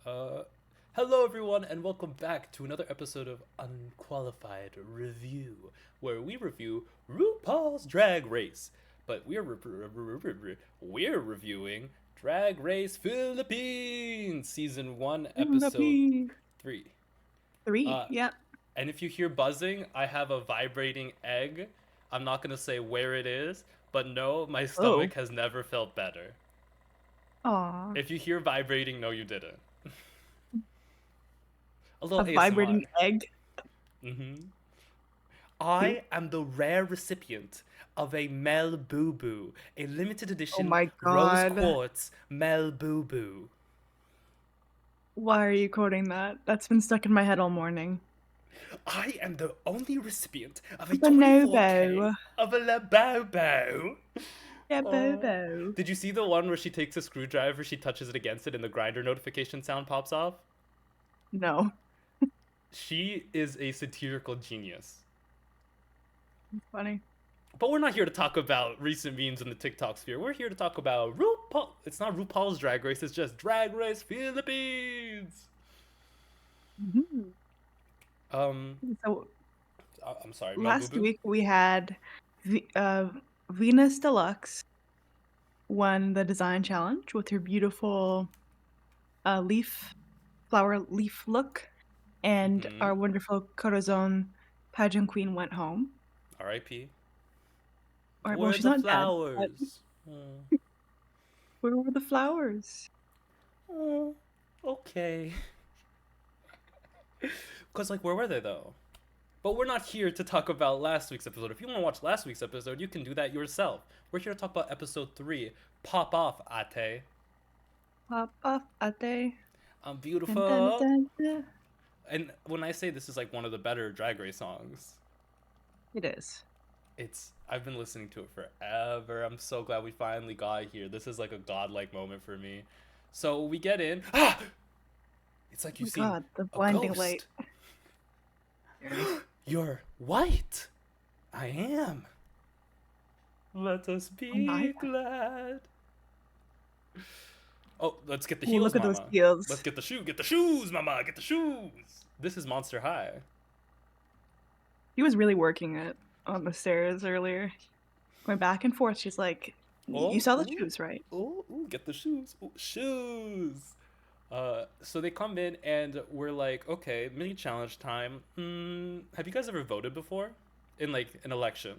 Uh, Hello, everyone, and welcome back to another episode of Unqualified Review, where we review RuPaul's Drag Race. But we're reviewing Drag Race Philippines, Season 1, Episode Puppy. 3. Three. Uh, Yep. and if you hear buzzing, I have a vibrating egg. I'm not going to say where it is, but no, my Oh. stomach has never felt better. Aw. If you hear vibrating, no, you didn't. A little A ASMR. vibrating egg. I am the rare recipient of a Mel Boo Boo, a limited Oh edition my rose god. quartz Mel Boo Boo. Why are you quoting that? That's been stuck in my head all morning. I am the only recipient of A a 24K bonobo. of a La Bobo. Yeah, Oh. bobo. Did you see the one where she takes a screwdriver, she touches it against it, and the grinder notification sound pops off? No. She is a satirical genius. It's funny. But we're not here to talk about recent memes in the TikTok sphere. We're here to talk about RuPaul. It's not RuPaul's Drag Race, it's just Drag Race Philippines. Mhm. Um, So I'm sorry, Mel Boo last Boo. week we had Venus Deluxe won the design challenge with her beautiful flower leaf look, and Mm-hmm. our wonderful corazon pageant queen went home. R.I.P. Or well, Where are she's the not dead, but flowers? Oh, where were the flowers? oh, okay. Because, like, where were they, though? But we're not here to talk about last week's episode. If you want to watch last week's episode, you can do that yourself. We're here to talk about episode 3. Pop off, Ate. Pop off ate. I'm Dun, dun, beautiful. dun, dun. And when I say this is like one of the better Drag Race songs, It is. I've been listening to it forever. I'm so glad we finally got here. This is like a godlike moment for me. So we get in. Ah! It's like Oh you've my seen god, the a blinding light. ghost. You're white. I am. Let us Oh my. be glad. Oh, let's get the Oh, heels, look at those mama. Let's heels. get the shoe. Get the shoes, mama. Get the shoes. This is Monster High. He was really working it on the stairs earlier. Going back and forth. She's like, you Oh, saw the ooh, shoes, right? ooh, get the shoes. Ooh, shoes. So they come in and we're like, okay, mini challenge time. Have you guys ever voted before? In like an election?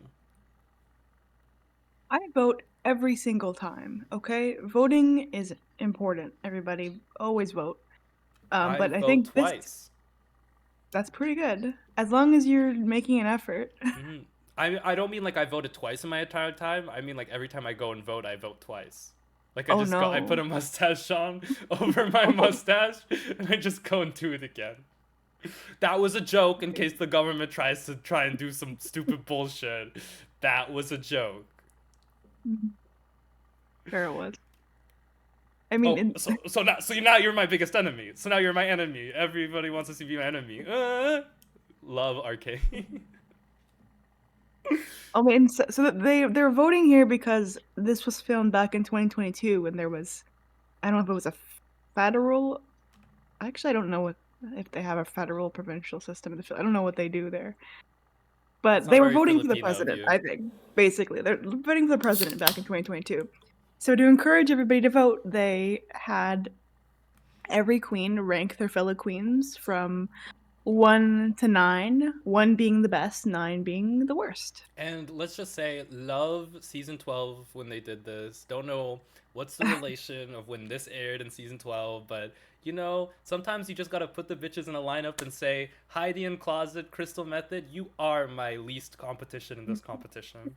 I vote every single time, okay? Voting is important, everybody. Always vote. I But I vote think twice. that's pretty good. As long as you're making an effort. hmm I don't mean like I voted twice in my entire time. I mean like every time I go and vote, I vote twice. Like Oh I put no. a mustache on over my Oh, mustache and I just go and do it again. That was a joke in case the government tries to try and do some stupid bullshit. That was a joke. sure it was. I mean, Oh, so now you're my biggest enemy. So now you're my enemy. Everybody wants to see me my enemy. Love arcade. so that they're voting here because this was filmed back in 2022 when there was, I don't know if it was a federal. Actually, I don't know if they have a federal provincial system in the. I don't know what they do there, That's but not they were very voting for the Filipino of president. you. I think basically they're voting for the president back in 2022. So to encourage everybody to vote, they had every queen rank their fellow queens from 1 to 9, 1 being the best, 9 being the worst. And let's just say, love season 12 when they did this. Don't know what's the relation of when this aired in season 12, but sometimes you just gotta put the bitches in a lineup and say, Heidi in Closet, Crystal Method, you are my least competition in this competition.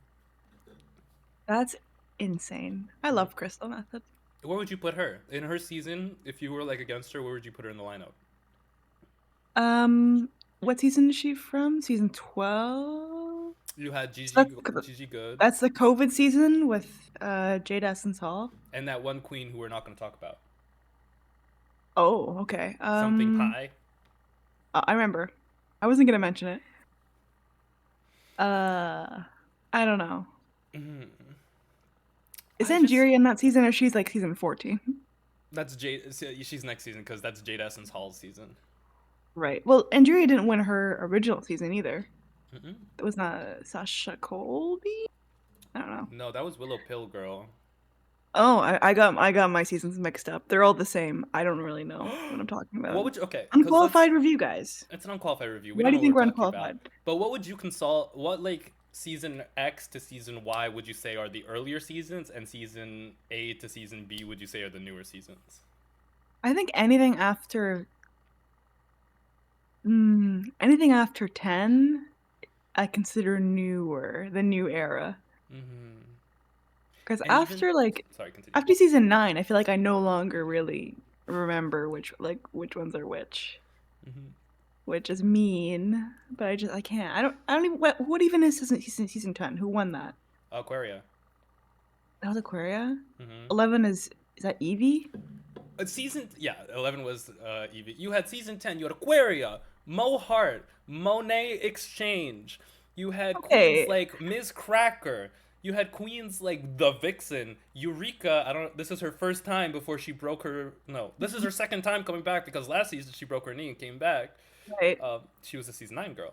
That's insane. I love Crystal Method. Where would you put her? In her season, if you were like against her, where would you put her in the lineup? What season is she from? Season 12? You had So Gigi Good, that's the COVID season with Jade Essence Hall. and that one queen who we're not gonna talk about. Oh, okay. Something Pie. I remember. I wasn't gonna mention it. I don't know. Mm. Is I just Angeria in that season, or she's like season 14? That's Jade. She's next season because that's Jade Essence Hall's season. Right. Well, Andrea didn't win her original season either. Mm-mm. It was not Sasha Colby. I don't know. No, that was Willow Pill Girl. Oh, I got my seasons mixed up. They're all the same. I don't really know what I'm talking about. What would you? Okay, because Unqualified review, guys. it's an unqualified review. We Why don't do know you think what we're we're talking about. unqualified? But what would you consult? What like season X to season Y would you say are the earlier seasons, and season A to season B would you say are the newer seasons? I think anything after 10, I consider newer, the new era. Mm-hmm. Because And even sorry, continue. after season 9, I feel like I no longer really remember which ones are which. Mm-hmm. Which is mean, but I can't. I don't even what even is season 10? Who won that? Aquaria. That was Aquaria. Mm-hmm. 11 is that Evie? 11 was Evie. You had season 10. You had Aquaria, Mo Heart, Monet Exchange. You had queens like Ms. Cracker. You had queens like the Vixen, Eureka. This is her first time before she broke her. No, this is her second time coming back because last season she broke her knee and came back. Right. She was a season 9 girl.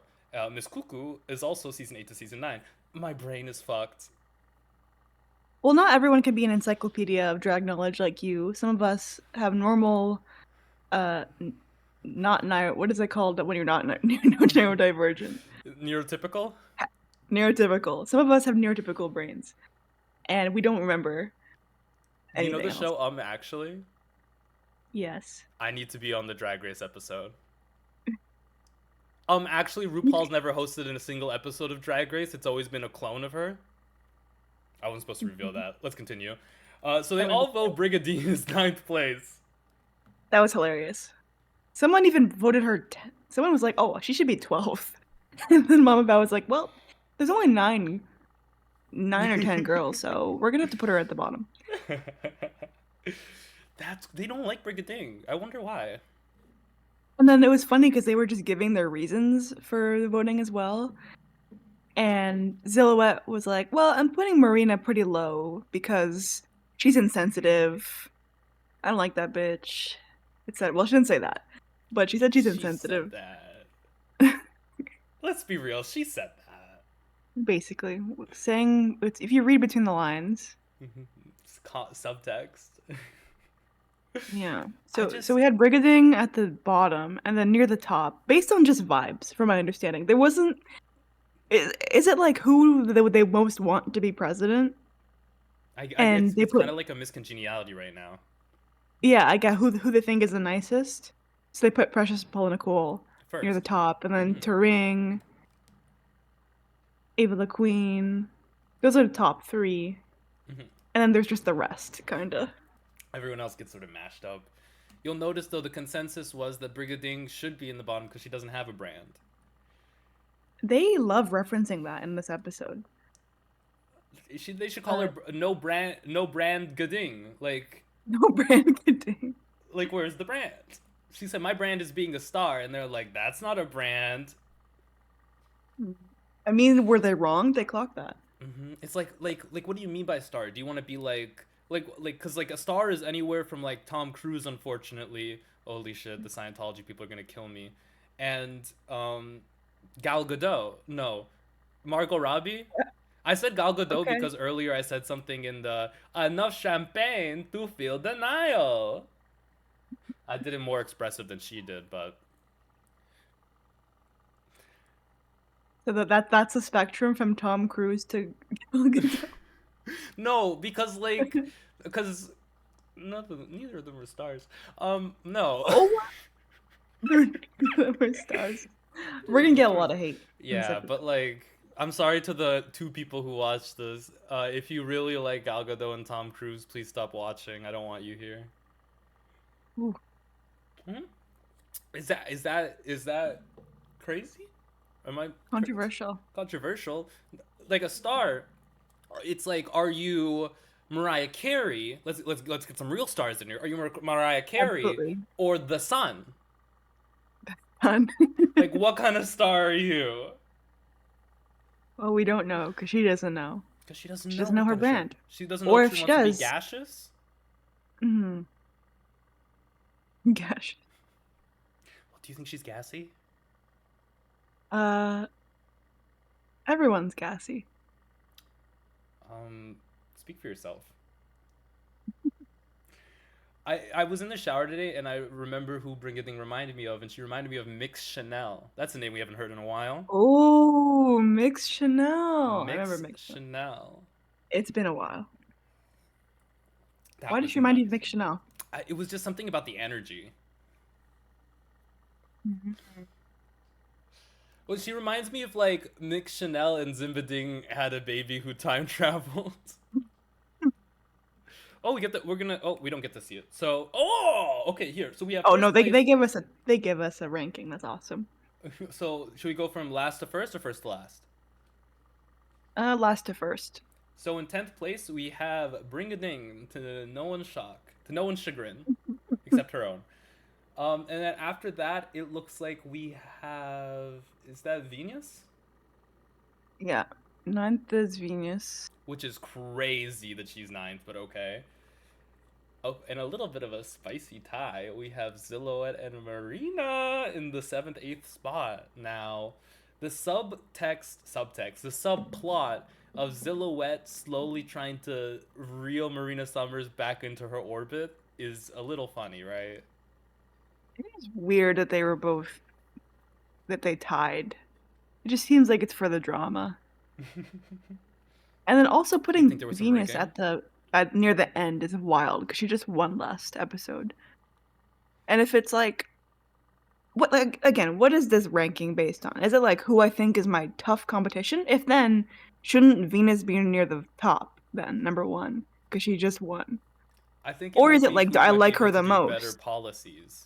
Miss Cuckoo is also season 8 to season 9. My brain is fucked. Well, not everyone can be an encyclopedia of drag knowledge like you. Some of us have normal, not what is it called when you're not neurodivergent? Neurotypical? Neurotypical. Some of us have neurotypical brains, and we don't remember You know the anything else. show Actually? Yes. I need to be on the Drag Race episode. Actually, RuPaul's never hosted in a single episode of Drag Race. It's always been a clone of her. I wasn't supposed to reveal that. Let's continue. So they all vote Brigadine as 9th place. That was hilarious. Someone even voted her. Someone was like, "Oh, she should be 12th." And then Mama Bao was like, "Well, there's only 9 or 10 girls, so we're gonna have to put her at the bottom." They don't like Brigadine. I wonder why. And then it was funny because they were just giving their reasons for the voting as well. And Xilouhette was like, "Well, I'm putting Marina pretty low because she's insensitive. I don't like that bitch." It said, well, she didn't say that, but she said she's insensitive. Said that. Let's be real. She said that. Basically, saying if you read between the lines. Subtext. Yeah. So we had Brigading at the bottom and then near the top, based on just vibes, from my understanding. There wasn't. Is it like who they most want to be president? It's kind of like a miscongeniality right now. Yeah, I get who they think is the nicest. So they put Precious Paul Nicole near the top, and then Turing, Ava the Queen. Those are the top 3. And then there's just the rest, kinda. Everyone else gets sort of mashed up. You'll notice, though, the consensus was that Brigading should be in the bottom because she doesn't have a brand. They love referencing that in this episode. They should call her no brand Gading. Like, no brand Gading. Like, where's the brand? She said, my brand is being a star. And they're like, that's not a brand. I mean, were they wrong? They clocked that. It's like, what do you mean by star? Do you want to be like, because like a star is anywhere from like Tom Cruise, unfortunately. Holy shit, the Scientology people are gonna kill me. And Gal Gadot, no, Margot Robbie. I said Gal Gadot because earlier I said something in the enough champagne to feel the Nile. I did it more expressive than she did, but. So that's a spectrum from Tom Cruise to Gal Gadot. No, because neither of them were stars. No. Oh, neither were stars. We're gonna get a lot of hate. Yeah, but like, I'm sorry to the 2 people who watched this. If you really like Gal Gadot and Tom Cruise, please stop watching. I don't want you here. Ooh. Is that crazy? Am I controversial? Controversial. Like a star. It's like, are you Mariah Carey? Let's get some real stars in here. Are you Mariah Carey? Absolutely. Or the Sun? Sun. Like, what kind of star are you? Well, we don't know because she doesn't know. Because she doesn't know her brand. She doesn't know if she wants to be gaseous. Gosh. Well, do you think she's gassy? Everyone's gassy. Speak for yourself. I was in the shower today and I remember who Brigading reminded me of, and she reminded me of Mix Chanel. That's a name we haven't heard in a while. Oh, Mix Chanel. I remember Mix Mix Chanel. Chanel. It's been a while. That Why did was she remind you of nice. Mix Chanel? It was just something about the energy. Mm-hmm. Well, she reminds me of like Mix Chanel and Zimbading had a baby who time traveled. Oh, we get that. We're gonna. Oh, we don't get to see it. So, oh, okay. Here, so we have Oh no, first place. they give us a ranking. That's awesome. So, should we go from last to first or first to last? Last to first. So, in 10th place, we have Bring a Ding, to no one's no one's chagrin, except her own. And then after that, it looks like we have. Is that Venus? Yeah. Ninth is Venus. Which is crazy that she's ninth, but okay. Oh, and a little bit of a spicy tie. We have Xilouhette and Marina in the 7th, 8th spot. Now, the the subplot of Xilouhette slowly trying to reel Marina Summers back into her orbit is a little funny, right? It is weird that they tied. It just seems like it's for the drama. And then also putting Venus at near the end is wild because she just won last episode. And if it's like, what, like, again, what is this ranking based on? Is it like who I think is my tough competition? If then, shouldn't Venus be near the top then, number one, because she just won? I think, or is it like, do I like her the most? Better policies.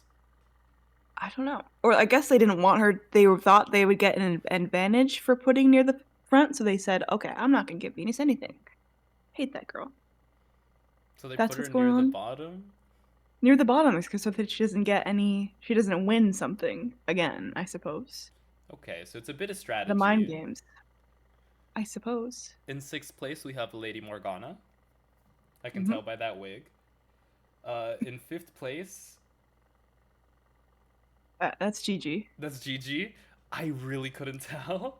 I don't know. Or I guess they didn't want her. They thought they would get an advantage for putting near the front, so they said, "Okay, I'm not gonna give Venus anything." Hate that girl. So they put her near the bottom. Near the bottom is because so that she doesn't get any. She doesn't win something again, I suppose. Okay, so it's a bit of strategy. The mind games, I suppose. In 6th place, we have Lady Morgana. I can tell by that wig. In 5th place, that's Gigi. That's Gigi. I really couldn't tell.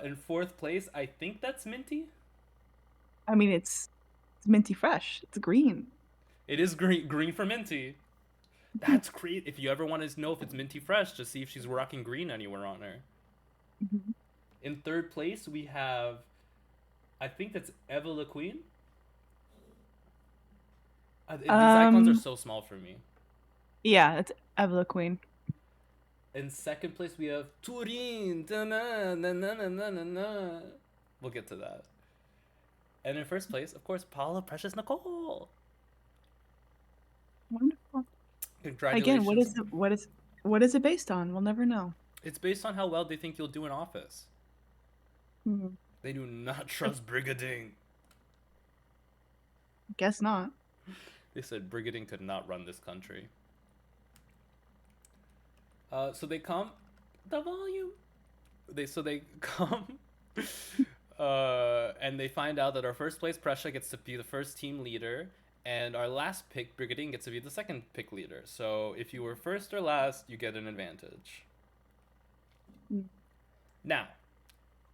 In 4th place, I think that's Minty. I mean, it's minty fresh. It's green. It is green for Minty. That's great. If you ever want to know if it's Minty fresh, just see if she's rocking green anywhere on her. In 3rd place, we have, I think that's Eva the Queen. These icons are so small for me. Yeah, it's Eva the Queen. In 2nd place, we have Turing. We'll get to that. And in 1st place, of course, Paula Precious Nicole. Wonderful. Congratulations. Again, what is it based on? We'll never know. It's based on how well they think you'll do in office. They do not trust Brigading. Guess not. They said Brigading could not run this country. So they come, the volume. They come, and they find out that our 1st place Pressure gets to be the 1st team leader, and our last pick Brigading gets to be the 2nd pick leader. So if you were 1st or last, you get an advantage. Now,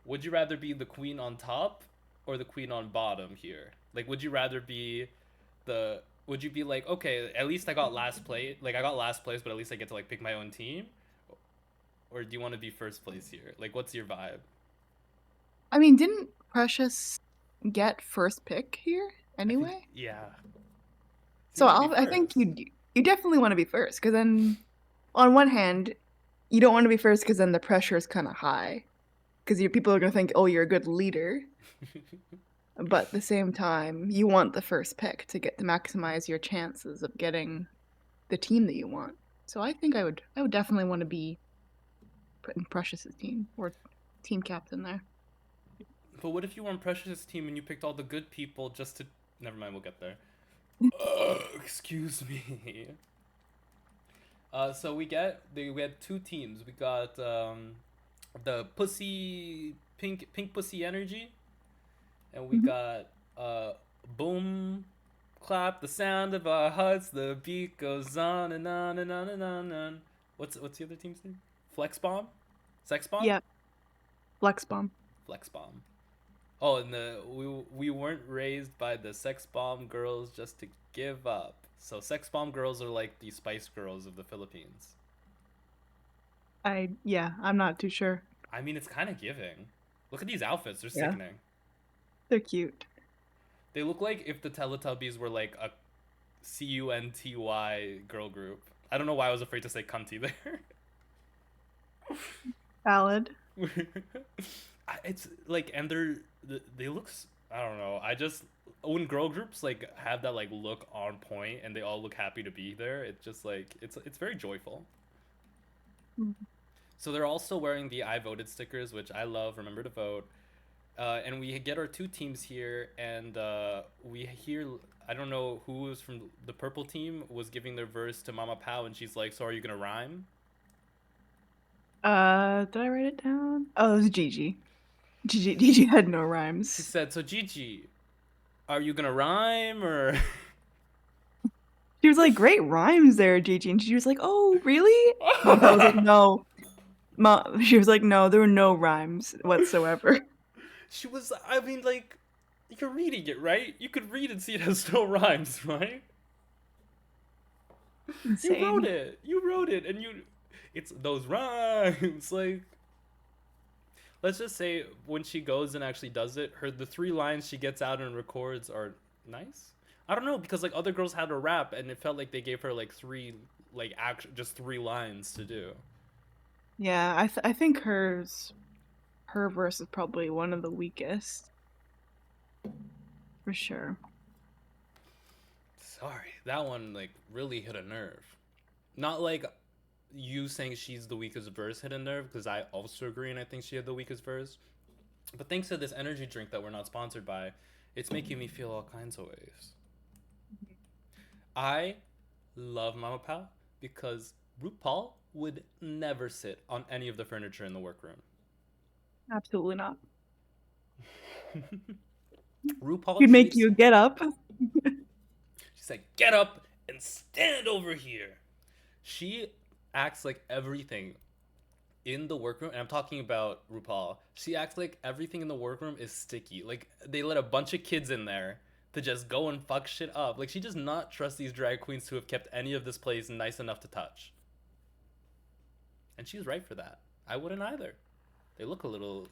would you rather be the queen on top or the queen on bottom here? Like, would you rather be would you be like, okay, at least I got last place, like I got last place, but at least I get to like pick my own team? Or do you want to be 1st place here? Like, what's your vibe? I mean, didn't Precious get 1st pick here anyway? Yeah. So I think you definitely want to be 1st, because then on one hand, you don't want to be 1st because then the pressure is kind of high, because people are gonna think, oh, you're a good leader. But at the same time, you want the 1st pick to maximize your chances of getting the team that you want. So I think I would definitely want to be putting Precious's team or team captain there. But what if you were on Precious's team and you picked all the good people just to... Never mind, we'll get there. Excuse me. So we had 2 teams. We got the pink pussy energy, and we got boom Clap the sound of our hearts. The beat goes on and on and on and on and on. What's the other team's name? Flex Bomb? Sex Bomb? Yep. Flex Bomb. Flex Bomb. Oh, and we weren't raised by the Sex Bomb girls just to give up. So Sex Bomb girls are like the Spice Girls of the Philippines. I'm not too sure. I mean, it's kind of giving. Look at these outfits. They're Yeah. sickening. They're cute. They look like if the Teletubbies were like a CUNTY girl group. I don't know why I was afraid to say cunty there. Valid. It's like, and they look. I don't know. I just when girl groups like have that like look on point and they all look happy to be there. It's just like it's very joyful. Mhm. So they're also wearing the I voted stickers, which I love. Remember to vote. And we get our two teams here, and we hear. I don't know who was from the purple team was giving their verse to Mama Pow, and she's like, "So are you gonna rhyme?" Did I write it down? Oh, it was Gigi. Gigi had no She rhymes. said, "So Gigi, are you gonna rhyme or?" She was like, "Great rhymes there, Gigi," and she was like, "Oh, really?" Mom was like, "No." She was like, "No, there were no rhymes whatsoever." She was. I mean, like, you're reading it, right? You could read and see it has no rhymes, right? Insane. You wrote it. You wrote it, and you. It's those rhymes, like. Let's just say when she goes and actually does it, the three lines she gets out and records are nice. I don't know because like other girls had to rap and it felt like they gave her like three like just three lines to do. Yeah, I think her verse is probably one of the weakest. For sure. Sorry, that one like really hit a nerve. Not like you saying she's the weakest verse hit a nerve because I also agree and I think she had the weakest verse. But thanks to this energy drink that we're not sponsored by, it's making me feel all kinds of ways. I love Mama Pao because RuPaul would never sit on any of the furniture in the workroom. Absolutely not. RuPaul He'd make treats. you get up. She's like, get up and stand over here. She acts like everything in the workroom, and I'm talking about RuPaul. She acts like everything in the workroom is sticky. Like they let a bunch of kids in there to just go and fuck shit up. Like she does not trust these drag queens to have kept any of this place nice enough to touch. And she's right for that. I wouldn't either. They look a little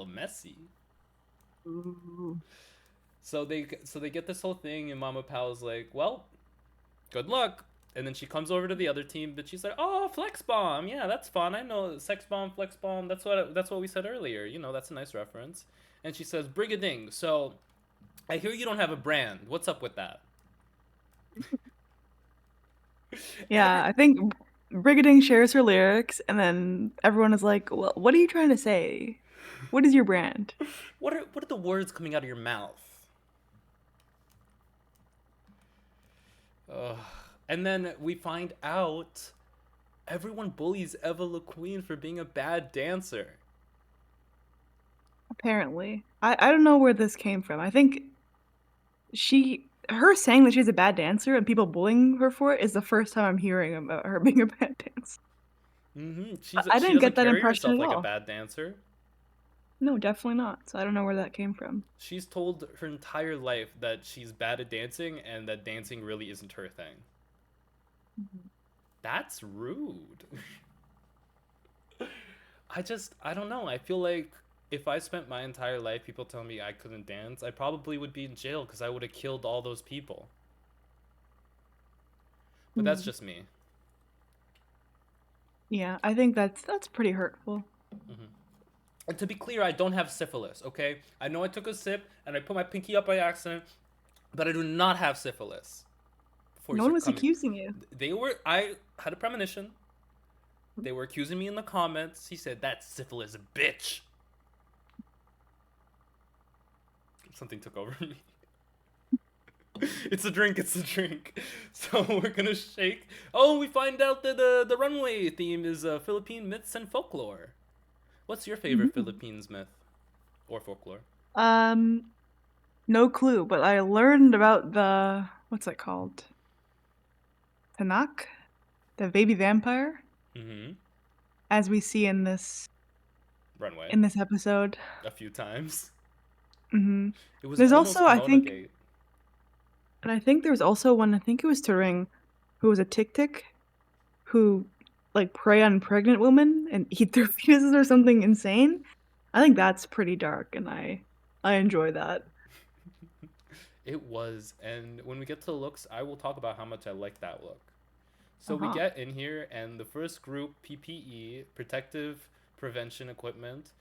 messy. Ooh. So they get this whole thing, and Mama Pow's like, well, good luck. And then she comes over to the other team, but she's like, oh, Flex Bomb, yeah, that's fun. I know Sex Bomb, Flex Bomb. That's what we said earlier. You know, that's a nice reference. And she says, Brigading. So I hear you don't have a brand. What's up with that? Yeah, I think Brigading shares her lyrics, and then everyone is like, "Well, what are you trying to say? What is your brand?" What are the words coming out of your mouth? And then we find out everyone bullies Eva LaQueen for being a bad dancer. Apparently, I don't know where this came from. I think her saying that she's a bad dancer and people bullying her for it is the first time I'm hearing about her being a bad dancer. Mm-hmm. I She didn't doesn't get that carry impression herself at like a all. bad dancer. No, definitely not. So I don't know where that came from. She's told her entire life that she's bad at dancing and that dancing really isn't her thing. Mm-hmm. That's rude. I don't know. I feel like if I spent my entire life people telling me I couldn't dance, I probably would be in jail because I would have killed all those people. But that's just me. Yeah, I think that's pretty hurtful. Mm-hmm. And to be clear, I don't have syphilis, okay? I know I took a sip and I put my pinky up by accident, but I do not have syphilis. No one was accusing you. I had a premonition. They were accusing me in the comments. He said, that's syphilis, bitch. Something took over me. It's a drink. So we're gonna shake. Oh, we find out that the runway theme is Philippine myths and folklore. What's your favorite Philippines myth or folklore? No clue, but I learned about the what's it called? Tanak, the baby vampire, Mm-hmm. as we see Runway. in this episode. A few times. Hmm It was There's almost also, I Kimono think, Gate. and I think there was also one. I think it was Turing, who was a tick who like prey on pregnant women and eat their fetuses or something insane. I think that's pretty dark, and I enjoy that. It was, and when we get to the looks, I will talk about how much I like that look. So Uh we huh. get in here, and the first group, PPE, Protective Prevention Equipment,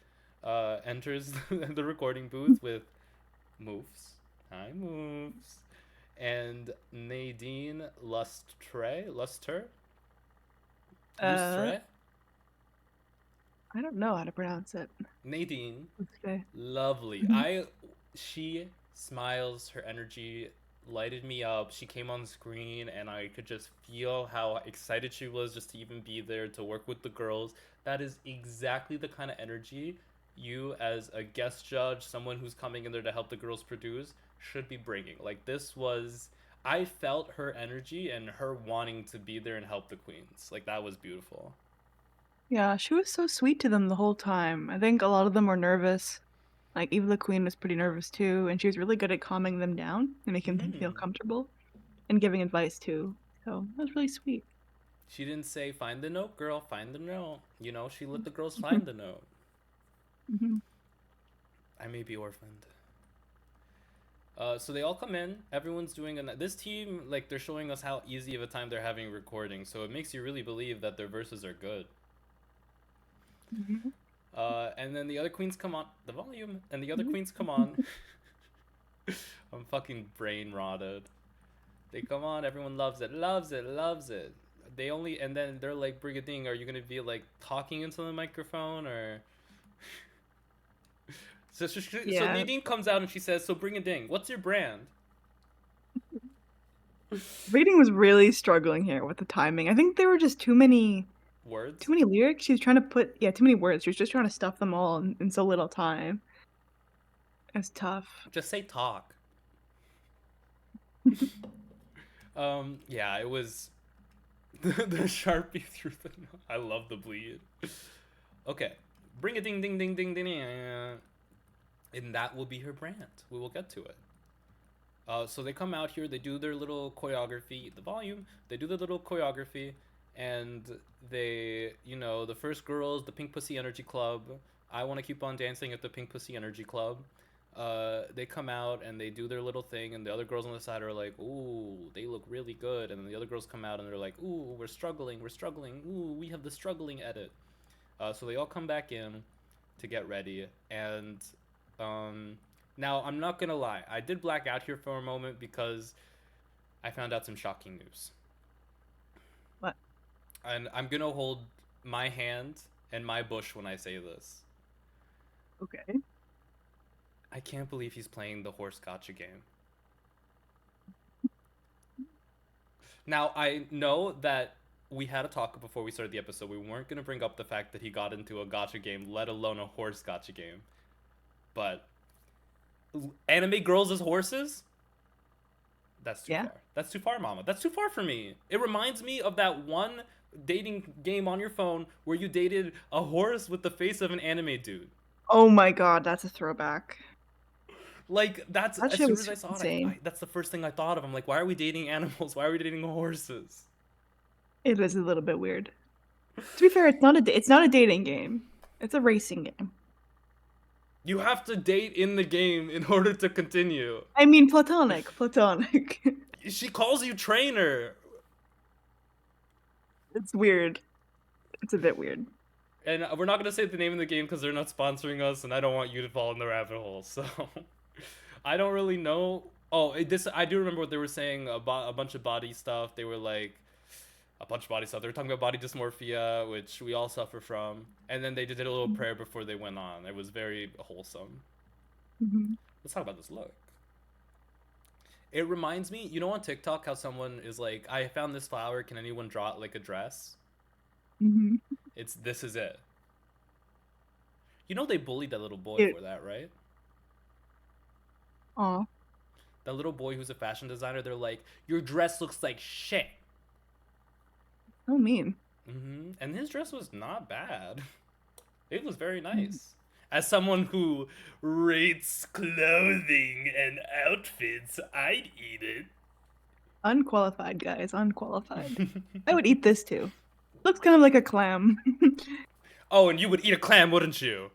enters the recording booth with Moves. Hi, Moves. And Nadine Luster? Uh, Lustre? I don't know how to pronounce it. Nadine, Okay. lovely. Mhm. She smiles, her energy lighted me up. She came on screen and I could just feel how excited she was just to even be there to work with the girls. That is exactly the kind of energy you, as a guest judge, someone who's coming in there to help the girls produce, should be bringing. Like, this was, I felt her energy and her wanting to be there and help the queens. Like, that was beautiful. Yeah, she was so sweet to them the whole time. I think a lot of them were nervous. Like Eva the Queen was pretty nervous too, and she was really good at calming them down and making them feel Mm. comfortable and giving advice too. So that was really sweet. She didn't say, find the note, girl, find the note. You know, she let the girls find the note. Mhm. I may be orphaned. So they all come in. Everyone's doing this team, like, they're showing us how easy of a time they're having recording. So it makes you really believe that their verses are good. Mhm. And then the other queens come on. The volume. And the other queens come on. I'm fucking brain rotted. They come on. Everyone loves it. Loves it. Loves it. They only. And then they're like, Brigading, are you going to be like talking into the microphone or. So Yeah, Nadine comes out and she says, so Brigading, what's your brand? reading was really struggling here with the timing. I think there were just too Words? many lyrics. She was trying to put too many words. She was just trying to stuff them all in so little time. It's tough. Just say talk. Yeah, it was the Sharpie through the nose. I love the bleed. Okay, bring a ding ding ding ding ding, and that will be her brand. We will get to it. So they come out here, they do their little choreography, the volume, they do their little choreography, and they, the first girls, the Pink Pussy Energy Club, I want to keep on dancing at the Pink Pussy Energy Club. They come out and they do their little thing, and the other girls on the side are like, ooh, they look really good. And then the other girls come out and they're like, ooh, we're struggling, ooh, we have the struggling edit. So they all come back in to get ready, and um, now I'm not gonna lie, I did black out here for a moment because I found out some shocking news, But and I'm gonna hold my hand and my bush when I say this. okay. I can't believe he's playing the horse gotcha game. Now I know that we had a talk before we started the episode. We weren't gonna bring up the fact that he got into a gotcha game, let alone a horse gotcha game. But anime girls as horses? That's too Yeah. far. That's too far, mama. That's too far for me. It reminds me of that one dating game on your phone where you dated a horse with the face of an anime dude. Oh my god, that's a throwback. Like, that's, That as shit soon as was I saw it, insane. that's the first thing I thought of. I'm like, why are we dating animals? Why are we dating horses? It is a little bit weird. To be fair, it's not a dating game. It's a racing game. You have to date in the game in order to continue. I mean, platonic. She calls you trainer. It's weird. It's a bit weird. And we're not going to say the name of the game because they're not sponsoring us, and I don't want you to fall in the rabbit hole. So I don't really know. Oh, this I do remember what they were saying about a bunch of body stuff. They were like a bunch of body stuff. They were talking about body dysmorphia, which we all suffer from. And then they did a little prayer before they went on. It was very wholesome. Mm-hmm. Let's talk about this look. It reminds me, on TikTok how someone is like, I found this flower. Can anyone draw it like a dress? Mm-hmm. This is it. They bullied that little boy It, for that, right? aw. That little boy who's a fashion designer, they're like, your dress looks like shit. So mean. And his dress was not bad. It was very nice. As someone who rates clothing and outfits, I'd eat it. Unqualified, guys. Unqualified. I would eat this too. Looks kind of like a clam. Oh, and you would eat a clam, wouldn't you?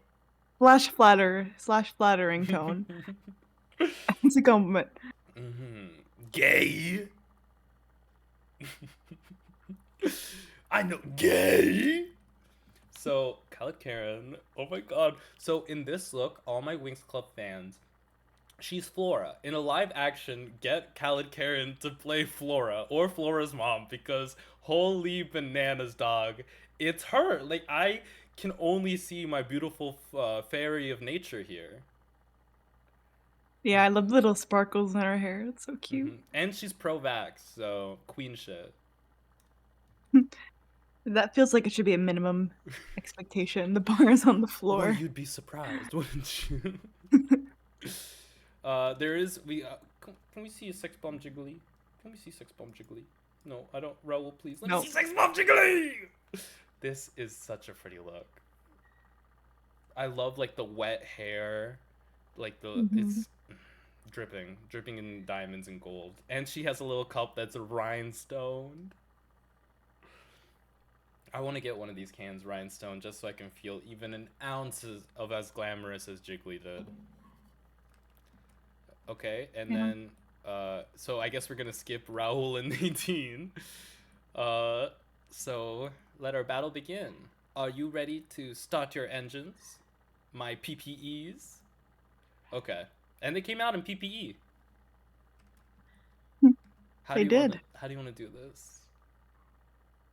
/flattering tone. It's a compliment. Gay. I know, gay. So, Khaled Karen, oh my god. So, in this look, all my Winx Club fans, she's Flora. In a live action, get Khaled Karen to play Flora or Flora's mom because holy bananas, dog. It's her. Like, I can only see my beautiful fairy of nature here. Yeah, I love the little sparkles in her hair. It's so cute. And she's pro-vax, so queen shit. That feels like it should be a minimum expectation. The bar is on the floor. Well, you'd be surprised, wouldn't you? There is can we see a sex bomb jiggly? Can we see sex bomb jiggly? No, I don't. Raul, please let me see sex bomb jiggly. This is such a pretty look. I love like the wet hair, like the it's dripping in diamonds and gold, and she has a little cup that's rhinestoned. I want to get one of these cans rhinestone just so I can feel even an ounce of as glamorous as Jiggly did. Okay, and then, so I guess we're gonna skip Raul and Nadine. So let our battle begin. Are you ready to start your engines, my PPEs? Okay, and they came out in PPE. How do you want to do this?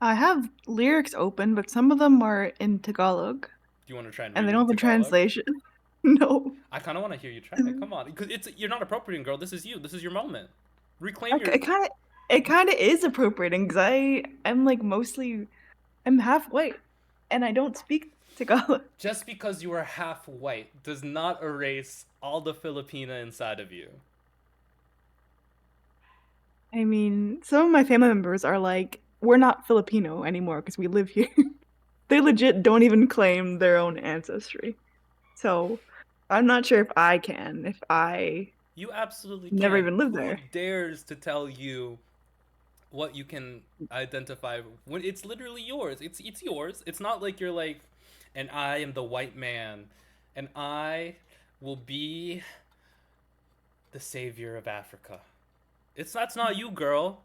I have lyrics open, but some of them are in Tagalog. Do you want to try and read they don't have a Tagalog? translation. No. I kind of want to hear you try. Come on, because you're not appropriating, girl. This is you. This is your moment. Reclaim your. It kind of is appropriating because I'm like I'm half white, and I don't speak Tagalog. Just because you are half white does not erase all the Filipina inside of you. I mean, some of my family members are like, we're not Filipino anymore because we live here. They legit don't even claim their own ancestry. So I'm not sure if I can, You absolutely never can. even lived there. Who dares to tell you what you can identify when it's literally yours? It's yours. It's not like you're like, and I am the white man, and I will be the savior of Africa. That's not you, girl.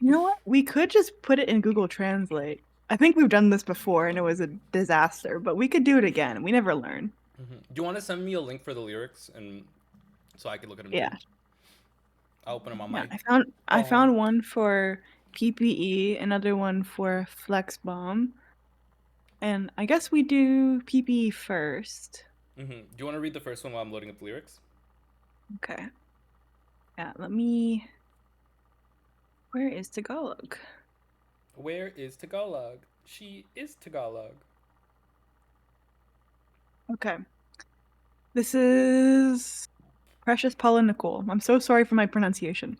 You know what? We could just put it in Google Translate. I think we've done this before and it was a disaster, but we could do it again. We never learn. Do you want to send me a link for the lyrics and so I can look at them? Yeah. Too? I'll open them on my. I found one for PPE, another one for Flex Bomb, and I guess we do PPE first. Do you want to read the first one while I'm loading up the lyrics? Okay. Yeah, let me. Where is Tagalog? Where is Tagalog? She is Tagalog. Okay. This is Precious Paula Nicole. I'm so sorry for my pronunciation.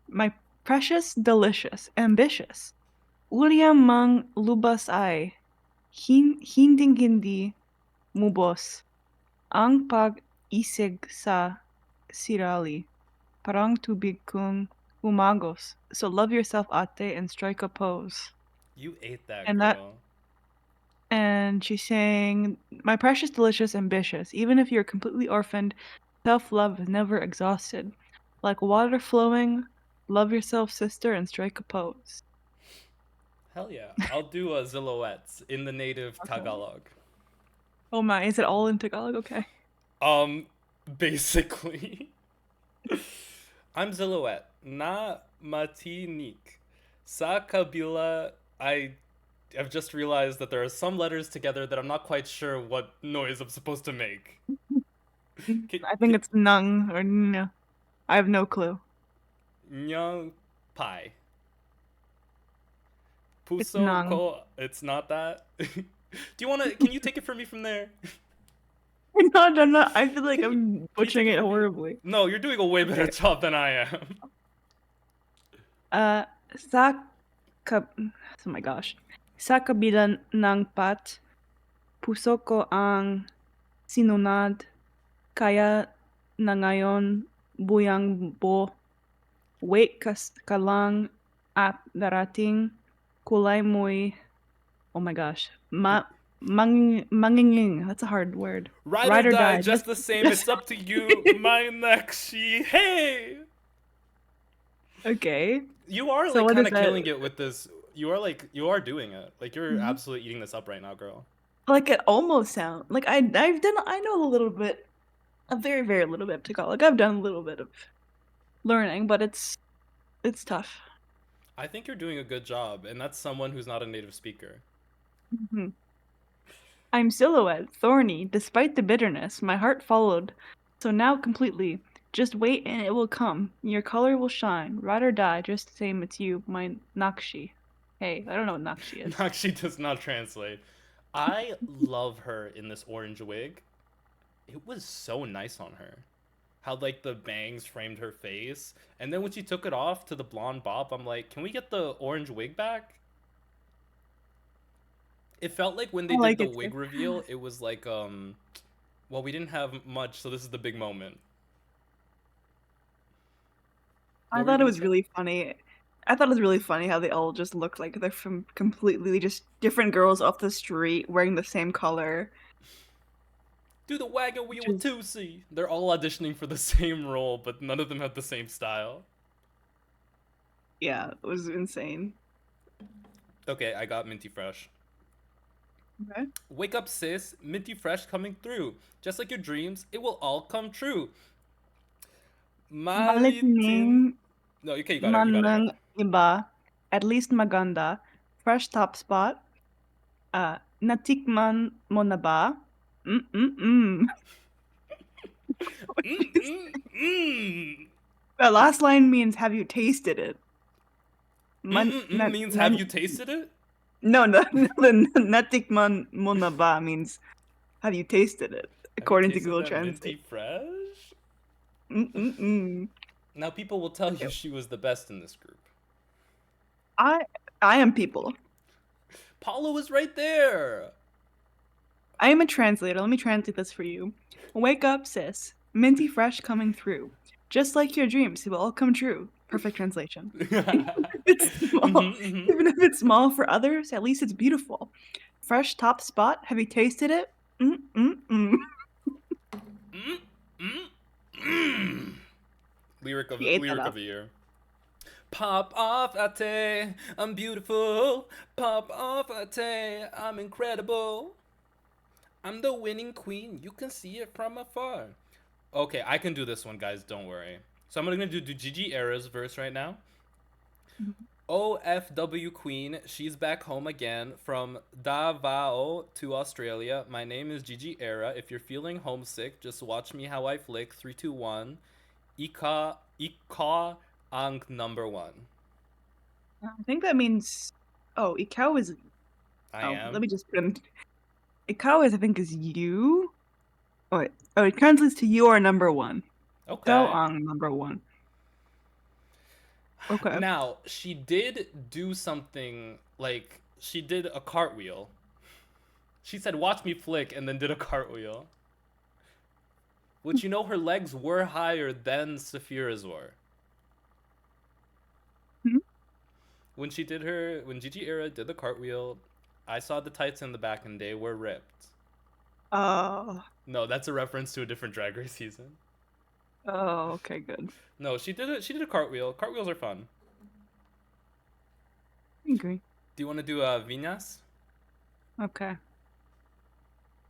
My precious, delicious, ambitious. Uliam mang lubas ay. Hinding-hindi mubos. Ang pag-isig sa sirali. Parang tubig kung umagos. So love yourself, ate, and strike a pose. You ate that, girl. And she's saying, my precious, delicious, ambitious. Even if you're completely orphaned, self-love is never exhausted. Like water flowing, love yourself, sister, and strike a pose. Hell yeah. I'll do a xilouhette in the native Tagalog. Oh my, is it all in Tagalog? Okay. Basically. I'm xilouhette, na matinik. Sa kabila, I've just realized that there are some letters together that I'm not quite sure what noise I'm supposed to make. I think it's nung or no. I have no clue. Nyang pai. Puso ko. It's not that. Can you take it from me from there? I'm not. I feel like I'm butchering it horribly. No, you're doing a way better Okay. job than I am. Sa oh my gosh. Sa kabila ng pat, puso ko ang sinunad, kaya na ngayon buyang bo, wait ka lang at darating, kulay mo'y, oh my gosh, manginging, that's a hard word. Ride or Ride or die, die, just the same. It's up to you. My next she. Hey, Okay. you are So like what kind is of that? killing it with this. You are doing it. Like you're absolutely eating this up right now, girl. Like it almost sound like I know a little bit, a very very little bit of Tagalog. I've done a little bit of learning, but it's tough. I think you're doing a good job, and that's someone who's not a native speaker. Mhm. I'm silhouette, thorny, despite the bitterness, my heart followed. So now completely, just wait and it will come. Your color will shine, ride or die, just the same it's you, my Nakshi. Hey, I don't know what Nakshi is. Actually, does not translate. I love her in this orange wig. It was so nice on her. How like the bangs framed her face, and then when she took it off to the blonde bob, I'm like, can we get the orange wig back? It felt like when I they did like the it too. wig reveal, it was like well, we didn't have much, so this is the big moment. I What were you thought it gonna was say? really funny. I thought it was really funny how they all just look like they're from completely just different girls off the street wearing the same color. Do the wagon Which wheel with is, 2C. They're all auditioning for the same role, but none of them have the same style. yeah, it was insane. Okay, I got Minty Fresh. Okay. Wake up, sis. Minty Fresh coming through. Just like your dreams, it will all come true. Malitin. Maliting No, okay, you got it. You man got it. You got ng it. iba, at least maganda, fresh top spot, natikman mo na ba? Mm-mm-mm. The last line means, have you tasted it? Means have you tasted it? No, the natikman mo na ba means, have you tasted it? Have you According to tasted Google that Minty Translate. Fresh? Mm-mm-mm. Now people will tell you she was the best in this group. I am people. Paulo was right there. I am a translator. Let me translate this for you. Wake up, sis. Minty fresh coming through. Just like your dreams, it will all come true. Perfect translation. It's small. Even if it's small for others, at least it's beautiful. Fresh top spot. Have you tasted it? Mm-mm-mm. Lyric He ate that of up. the year. Pop off, Ate, I'm beautiful. Pop off, Ate, I'm incredible. I'm the winning queen. You can see it from afar. Okay, I can do this one, guys. Don't worry. So I'm gonna do Gigi Era's verse right now. OFW Queen, she's back home again from Davao to Australia. My name is Gigi Era. If you're feeling homesick, just watch me how I flick. 3, 2, 1. Ika ang number 1. I think that means. Oh, ikaw is. I Oh, am. let me just put in. Ikaw is, I think, is you. Oh, wait. Oh, it translates to you are number one. Okay. Ikaw ang number one. Okay. Now, she did do something like she did a cartwheel. She said, "Watch me flick," and then did a cartwheel. Which, you know, her legs were higher than Saphira's were. When Gigi Era did the cartwheel, I saw the tights in the back and they were ripped. Oh. No, that's a reference to a different Drag Race season. Oh, okay, good. No, she did it. She did a cartwheel. Cartwheels are fun. I agree. Do you want to do Viñas? Okay.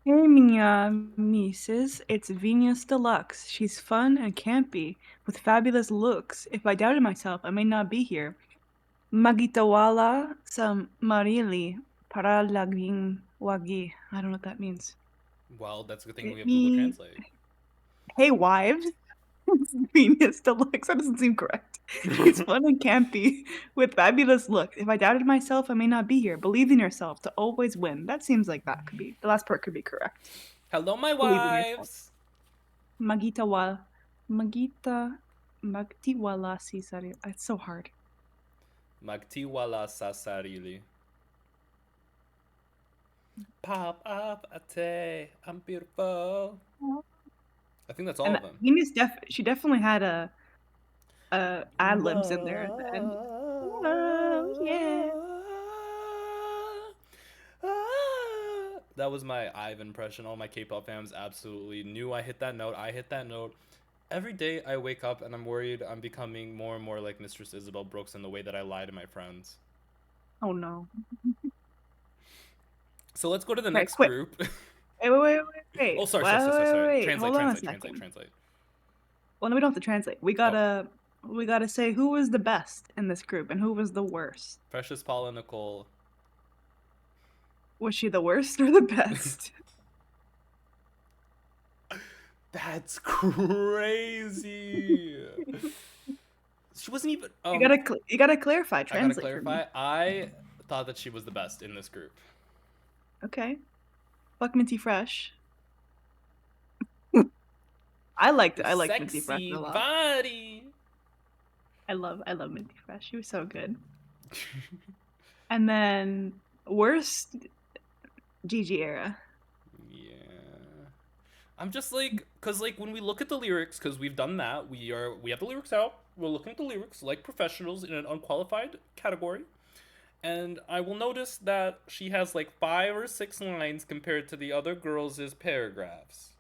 Hey, minha missus, it's Venus Deluxe. She's fun and campy, with fabulous looks. If I doubted myself, I may not be here. Magitawala sa marili para laging wagi. I don't know what that means. Well, that's a good thing we have Google Translate. Hey, wives. Venus Deluxe. That doesn't seem correct. She's fun and campy with fabulous looks. If I doubted myself, I may not be here. Believe in yourself to always win. That seems like that could be. The last part could be correct. Hello, my Believe in yourself. wives. Magtiwala si sarili. It's so hard. Magtiwala sa sarili. Pop up, ate, I'm beautiful. I think that's all of them. She definitely had a ad libs in there at the end. Whoa, yeah. That was my IVE impression. All my K-pop fans absolutely knew I hit that note. I hit that note. Every day I wake up and I'm worried I'm becoming more and more like Mistress Isabel Brooks in the way that I lie to my friends. Oh no. So let's go to the Okay, next quick. group. Wait. Oh, sorry. Wait. Translate. Hold on a second. Well, no, we don't have to translate. We gotta say who was the best in this group and who was the worst. Precious Paula Nicole. Was she the worst or the best? That's crazy. She wasn't even. You gotta clarify. Translate. I gotta clarify. I thought that she was the best in this group. Okay. Fuck Minty Fresh. I liked Minty Fresh a lot. Body. I love Minty Fresh. She was so good. And then worst Gigi era. Yeah. I'm just like, cause like when we look at the lyrics, cause we've done that, we have the lyrics out. We're looking at the lyrics like professionals in an unqualified category. And I will notice that she has like 5 or 6 lines compared to the other girls' paragraphs.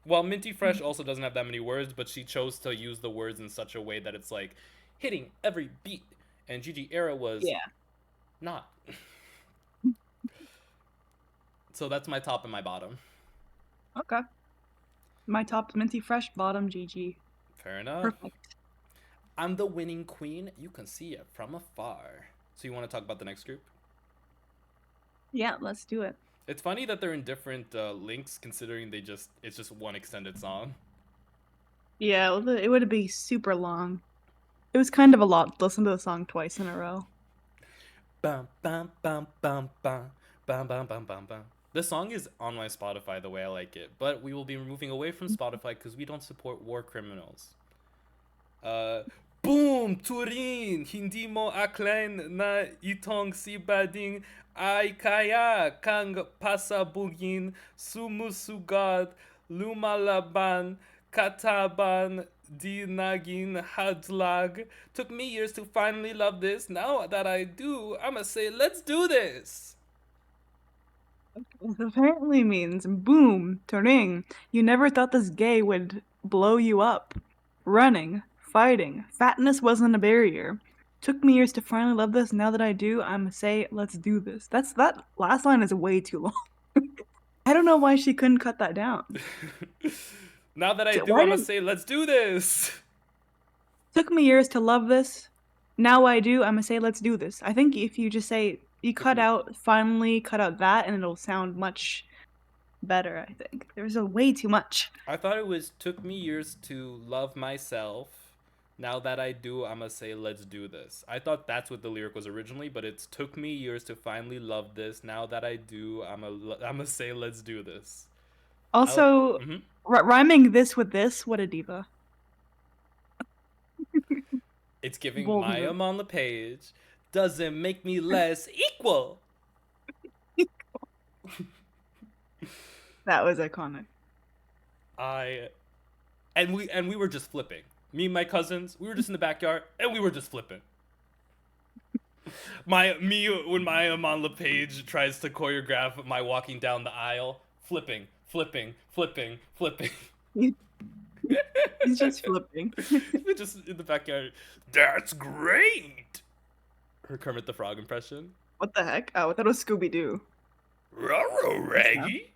While Minty Fresh also doesn't have that many words, but she chose to use the words in such a way that it's like hitting every beat. And Gigi Era was not. So that's my top and my bottom. Okay. My top's Minty Fresh, bottom Gigi. Fair enough. Perfect. I'm the winning queen. You can see it from afar. So you want to talk about the next group? Yeah, let's do it. It's funny that they're in different links, considering it's just one extended song. Yeah, it would be super long. It was kind of a lot to listen to the song twice in a row. Bum, bum, bum, bum, bum, bum, bum, bum, bum, bum. The song is on my Spotify the way I like it, but we will be moving away from Spotify because we don't support war criminals. Boom! Turing! Hindi mo aklan na itong si Bading ay kaya kang pasabugin, sumusugat, lumalaban, kataban, di naging hadlag. Took me years to finally love this. Now that I do, I'ma say, let's do this. It apparently means boom, turing. You never thought this gay would blow you up. Running, fighting, fatness wasn't a barrier. Took me years to finally love this. Now that I do, I'ma say, let's do this. That last line is way too long. I don't know why she couldn't cut that down. Now that I do, I'ma say, let's do this. Took me years to love this. Now I do, I'ma say, let's do this. I think if you just say, finally cut out that, and it'll sound much better, I think. There's way too much. I thought it was, took me years to love myself. Now that I do, I'ma say, let's do this. I thought that's what the lyric was originally, but it's took me years to finally love this. Now that I do, I'ma say, let's do this. Also, rhyming this with this, what a diva. It's giving Mayam on the page. Doesn't make me less equal. That was iconic. And we were just flipping. Me and my cousins, we were just in the backyard and we were just flipping. When Mayam on the page tries to choreograph my walking down the aisle, flipping. He's just flipping. We're just in the backyard. That's great. Her Kermit the Frog impression. What the heck? Oh, I thought it was Scooby-Doo. Raggy.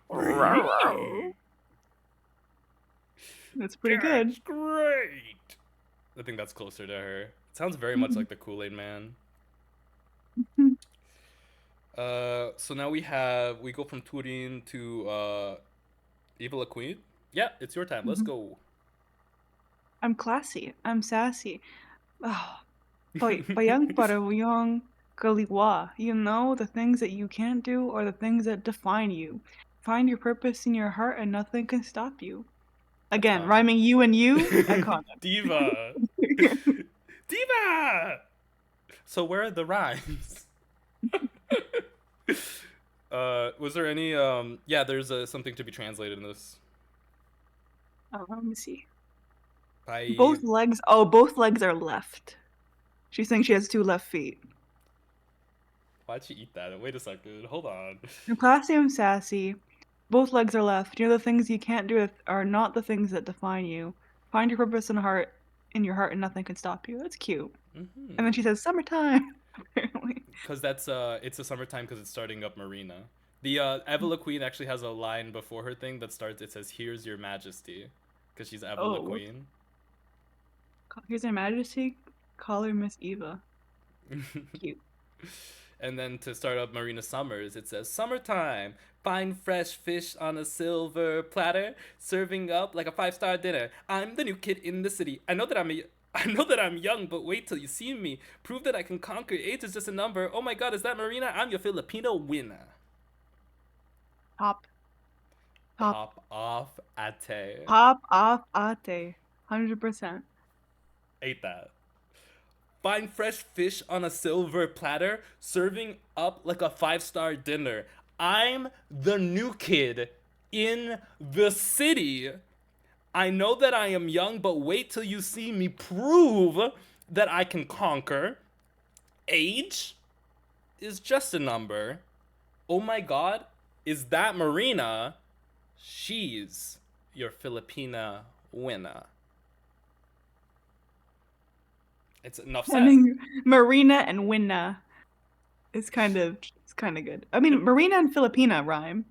That's pretty good. That's great. I think that's closer to her. It sounds very much like the Kool-Aid Man. So now we go from Turin to Evil Queen. Yeah, it's your time. Let's go. I'm classy. I'm sassy. Oh, payang parehong kaliwa. You know, the things that you can't do or the things that define you. Find your purpose in your heart and nothing can stop you. Again, Iconic. rhyming you and you. Iconic. Diva. Diva. So where are the rhymes? Was there any yeah, there's something to be translated in this. Let me see. By Both legs are left. She's saying she has 2 left feet. Why'd she eat that? Wait a second. Hold on. You're classy and sassy. Both legs are left. You know the things you can't do are not the things that define you. Find your purpose in your heart, and nothing can stop you. That's cute. Mm-hmm. And then she says, "Summertime." Apparently. Because that's it's a summertime because it's starting up Marina. The Evala Queen actually has a line before her thing that starts. It says, "Here's your Majesty," because she's Evala Queen. Here's Her Majesty. Call her Miss Eva. Cute. And then to start up Marina Summers, it says, "Summertime. Find fresh fish on a silver platter, serving up like a 5-star dinner. I'm the new kid in the city. I know that I'm young, but wait till you see me. Prove that I can conquer. Age is just a number. Oh my God, is that Marina? I'm your Filipino winner." Pop off, ate. Pop off, ate. 100%. Ate that. Find fresh fish on a silver platter, serving up like a 5-star dinner. I'm the new kid in the city. I know that I am young, but wait till you see me prove that I can conquer. Age is just a number. Oh my God, is that Marina? She's your Filipina winner. It's enough said. Marina and Winna is kind of good. I mean, Marina and Filipina rhyme.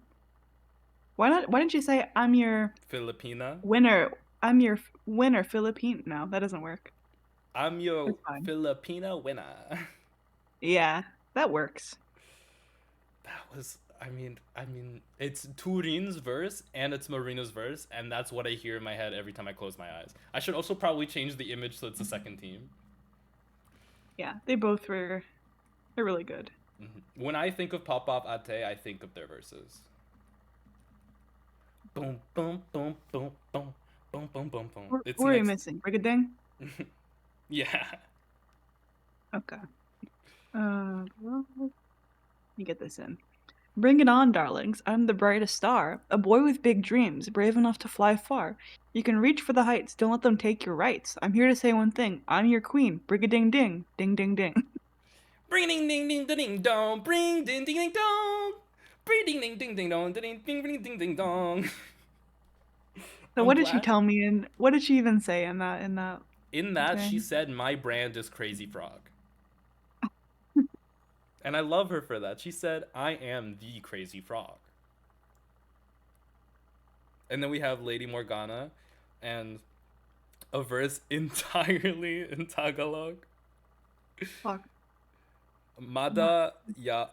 Why didn't you say I'm your Filipina winner? I'm your winner, Philippine. No, that doesn't work. I'm your Filipina winner. Yeah, that works. That was, I mean, it's Turing's verse and it's Marina's verse, and that's what I hear in my head every time I close my eyes. I should also probably change the image so it's the second team. Yeah, they're really good. Mm-hmm. When I think of Pop Pop Ate, I think of their verses. Boom, boom, boom, boom, boom, boom, boom, boom, boom. What are you missing? Brigading? Yeah. Okay. Well, let me get this in. Bring it on, darlings. I'm the brightest star. A boy with big dreams, brave enough to fly far. You can reach for the heights, don't let them take your rights. I'm here to say one thing. I'm your queen. Brig-a-ding ding. Ding ding ding. Bring ding ding ding ding dong. Bring ding ding ding dong. Bring ding ding ding ding dong. Ding ding ding ding ding dong. So what did she tell me, and what did she even say in that? In that, she said, "My brand is Crazy Frog." And I love her for that. She said, "I am the Crazy Frog." And then we have Lady Morgana and a verse entirely in Tagalog. Fuck. Mada ya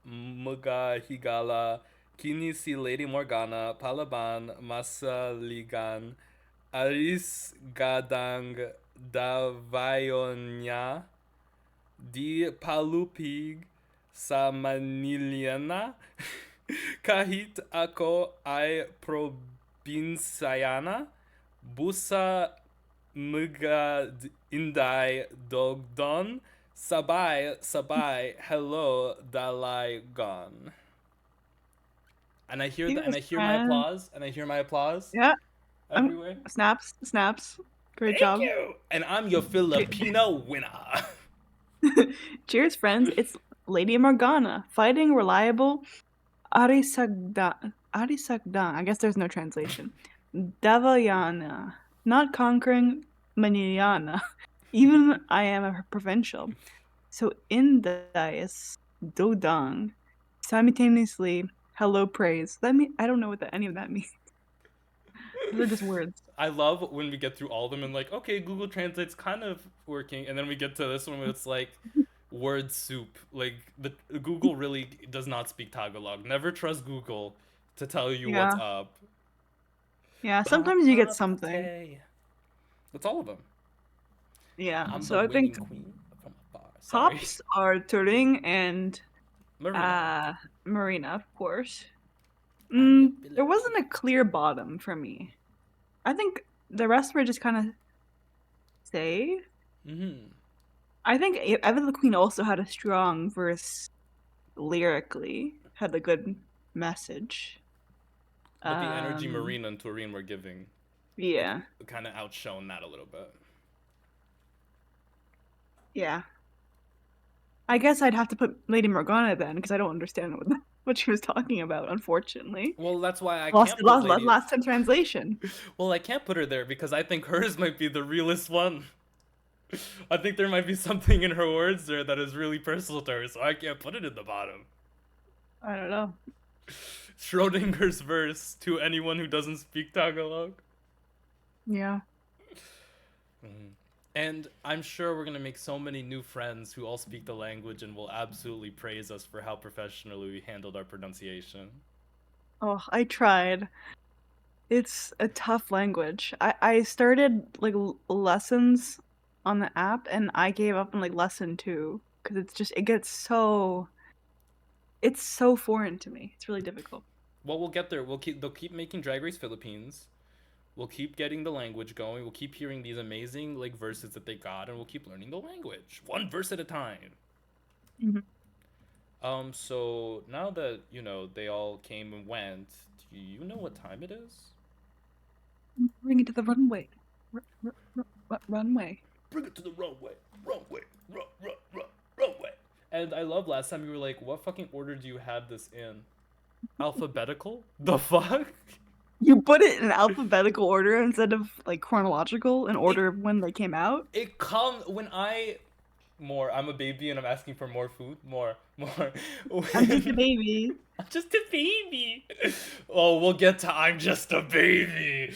mga higala kini si Lady Morgana palaban masaligan aris gadang davayonya di palupig sa Maniliana kahit ako ay probinsyana busa mga inday dogdon sabay hello dalay gone. And I hear that, and I hear my applause. Yeah. Everywhere. Snaps. Great Thank job. you. And I'm your Filipino winner. Cheers, friends. It's Lady Morgana, fighting reliable Arisagdan. I guess there's no translation. Davayana, not conquering Maniliana. Even I am a provincial. So in the dias dodang, simultaneously hello praise. I don't know what any of that means. They're just words. I love when we get through all of them and like, okay, Google Translate's kind of working, and then we get to this one where it's like word soup. Like the Google really does not speak Tagalog. Never trust Google to tell you what's up. Yeah, sometimes you get something. That's all of them. Yeah, so I think queen from afar. tops are turing and Marina. Marina, of course. I'm your There Philippine. wasn't a clear bottom for me. I think the rest were just kind of safe. Mm-hmm. I think Eva the Queen also had a strong verse lyrically, had a good message. But the energy Um, Marina and Turing were giving, like, yeah, kind of outshone that a little bit. yeah. I guess I'd have to put Lady Morgana then, because I don't understand what she was talking about, unfortunately. Well, that's why I Lost, can't put lost, Lady. lost in translation. Well, I can't put her there because I think hers might be the realest one. I think there might be something in her words there that is really personal to her, so I can't put it in the bottom. I don't know. Schrodinger's verse to anyone who doesn't speak Tagalog. Yeah. And I'm sure we're gonna make so many new friends who all speak the language and will absolutely praise us for how professionally we handled our pronunciation. Oh, I tried. It's a tough language. I started like lessons on the app and I gave up on like lesson 2 because it gets so it's so foreign to me. It's really difficult. Well, we'll get there. They'll keep making Drag Race Philippines. We'll keep getting the language going. We'll keep hearing these amazing like verses that they got, and we'll keep learning the language one verse at a time. Mhm. So now that they all came and went, do you know what time it is? Bring it to the runway. Runway. Bring it to the runway, runway. And I love last time you were like, "What fucking order do you have this in? Alphabetical? The fuck?" You put it in alphabetical order instead of like chronological in It order of when they came out. it comes when I more. I'm a baby and I'm asking for more food. More. I'm just a When baby. I'm just a baby. Oh, we'll get to I'm just a baby.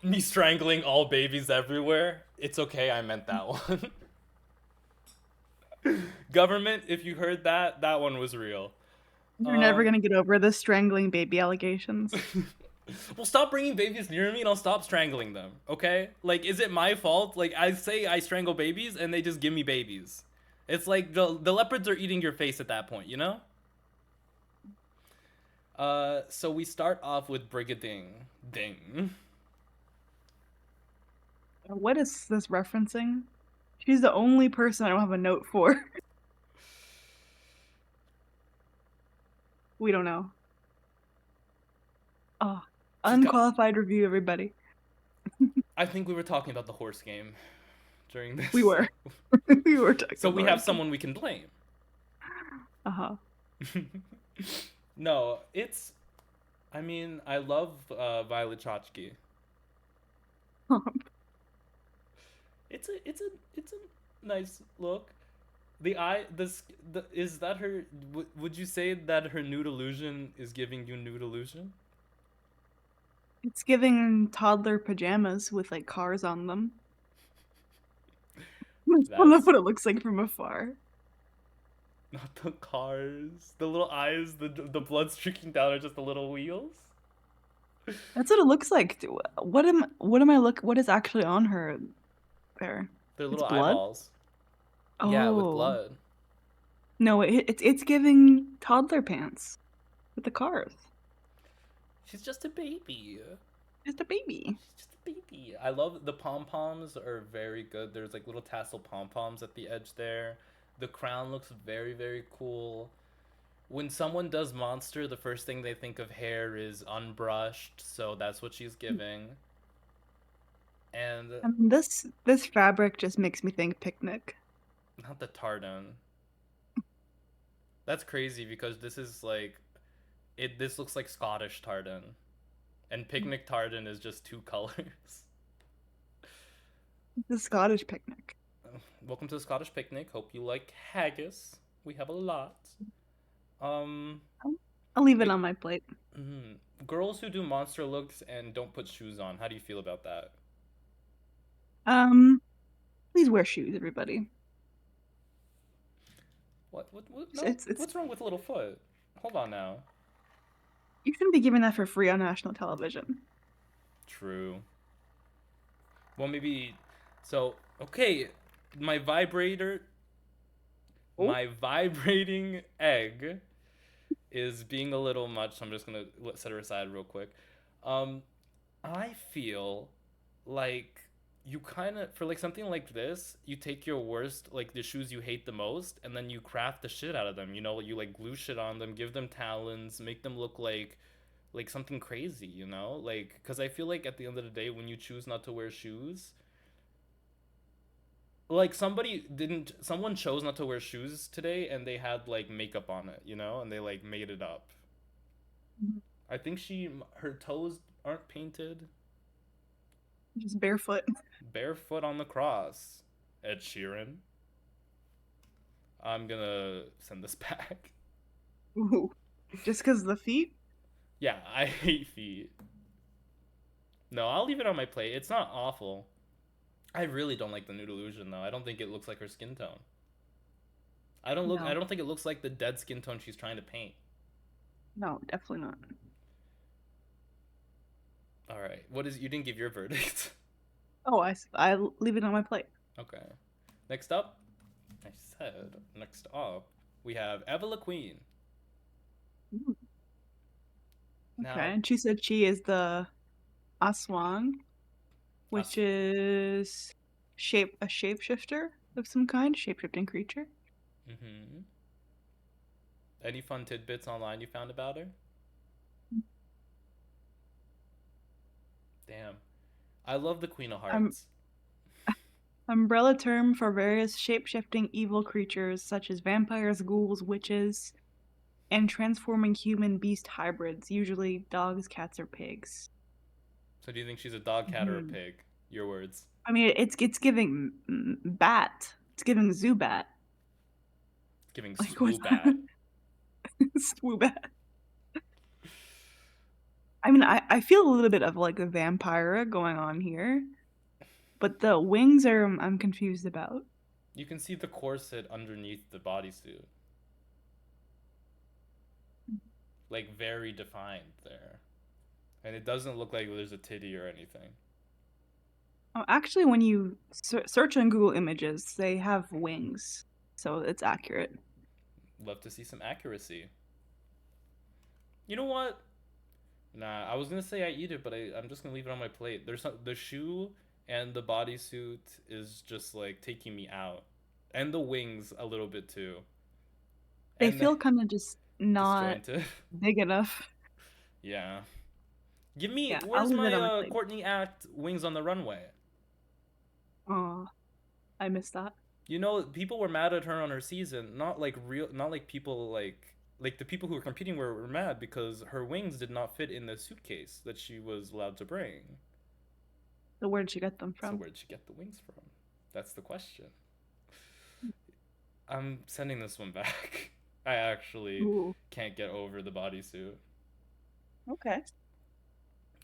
Me strangling all babies everywhere. It's okay, I meant that one. Government, if you heard that, that one was real. You're never Um, gonna get over the strangling baby allegations. well, stop bringing babies near me and I'll stop strangling them, okay? Like, is it my fault? Like, I say I strangle babies and they just give me babies. It's like the leopards are eating your face at that point, you know? So we start off with Brigading. Ding. What is this referencing? She's the only person I don't have a note for. We don't know. Oh, She's got. unqualified review, everybody. I think we were talking about the horse game during We this. were. We were talking So we about have it. someone we can blame. Uh-huh. No, it's. I mean, I love Violet Chachki. It's a nice look. The eye, is that her? Would you say that her nude illusion is giving you nude illusion? It's giving toddler pajamas with like cars on them. I don't know That's what it looks like from afar. not the cars. The little eyes, the blood streaking down are just the little wheels. That's what it looks like. What is actually on her there? They're It's little blood? eyeballs. Yeah, with Oh. blood. No, it's giving toddler pants with the cars. She's just a baby. Just a baby. She's just a baby. I love the pom poms are very good. There's like little tassel pom poms at the edge there. The crown looks very, very cool. When someone does monster, the first thing they think of hair is unbrushed, so that's what she's giving. And I mean, this fabric just makes me think picnic. not the tartan. That's crazy because this is like this looks like Scottish tartan. And picnic tartan is just two colors. The Scottish picnic. Welcome to the Scottish picnic. Hope you like haggis. We have a lot. Um, I'll leave it wait. on my plate. Girls who do monster looks and don't put shoes on. How do you feel about that? Please wear shoes, everybody. What? No. It's What's wrong with little foot? Hold on now. You shouldn't be giving that for free on national television. True. Well, maybe. So okay, my vibrator. my vibrating egg is being a little much, so I'm just gonna set her aside real quick. Um, I feel like you kind of, for like something like this, you take your worst, like the shoes you hate the most, and then you craft the shit out of them. You know, you like glue shit on them, give them talons, make them look like something crazy. You know, like because I feel like at the end of the day, when you choose not to wear shoes, like someone chose not to wear shoes today, and they had like makeup on it. You know, and they like made it up. I think her toes aren't painted. Just barefoot. Barefoot on the cross. Ed Sheeran. I'm gonna send this back. Ooh. Just because the feet? Yeah, I hate feet. No, I'll leave it on my plate. It's not awful. I really don't like the nude illusion though. I don't think it looks like her skin tone. I No. don't think it looks like the dead skin tone she's trying to paint. No, definitely not. All right. You didn't give your verdict. Oh, I leave it on my plate. Okay. Next up, we have Eva Queen. Ooh. Now, Okay, and she said she is the Aswan, which is a shapeshifter of some kind, shapeshifting creature. mm-hmm. Any fun tidbits online you found about her? Damn. I love the Queen of Hearts. Umbrella term for various shape-shifting evil creatures such as vampires, ghouls, witches, and transforming human-beast hybrids, usually dogs, cats, or pigs. So do you think she's a dog, cat, or a pig? Your words. I mean, it's giving bat. It's giving Zubat. It's giving Like, Swoobat. Swoobat. I mean, I feel a little bit of like a vampire going on here, but the wings I'm confused about. You can see the corset underneath the bodysuit. Like, very defined there. And it doesn't look like there's a titty or anything. Oh, actually, when you search on Google Images, they have wings, so it's accurate. Love to see some accuracy. You know what? Nah, I was gonna say I eat it, but I'm just gonna leave it on my plate. The shoe and the bodysuit is just like taking me out, and the wings a little bit too. They feel kind of just not disjointed. Big enough. Yeah. Give me Yeah, where's my Courtney Act wings on the runway? Oh, I missed that. You know, people were mad at her on her season. Not like people like the people who were competing were mad because her wings did not fit in the suitcase that she was allowed to bring. So where'd she get them from? So where'd she get the wings from? That's the question. I'm sending this one back. I actually can't get over the bodysuit. Okay.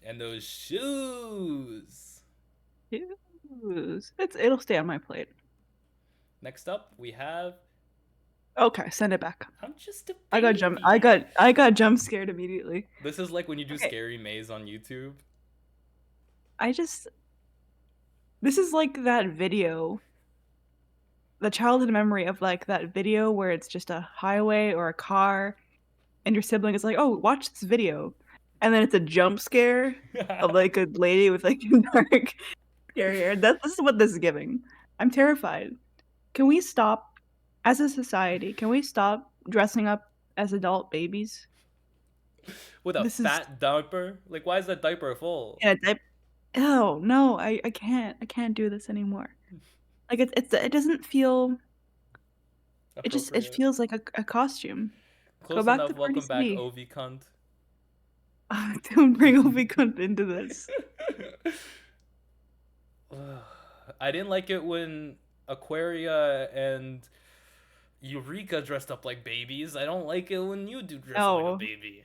And those shoes. It'll stay on my plate. Next up, we have. Okay, send it back. I'm just a baby. I got jump scared immediately. This is like when you do Scary Maze on YouTube. This is like that video. The childhood memory of like that video where it's just a highway or a car, and your sibling is like, "Oh, watch this video," and then it's a jump scare of like a lady with like dark scary hair. This is what this is giving. I'm terrified. Can we stop, as a society? Can we stop dressing up as adult babies? With a fat diaper? Like, why is that diaper full? Yeah, oh no, I can't do this anymore. Like it doesn't feel. It feels like a costume. Close Go enough. back to Welcome back, Ovi cunt. Don't bring Ovi cunt into this. I didn't like it when Aquaria and Eureka dressed up like babies. I don't like it when you do dress up like a baby.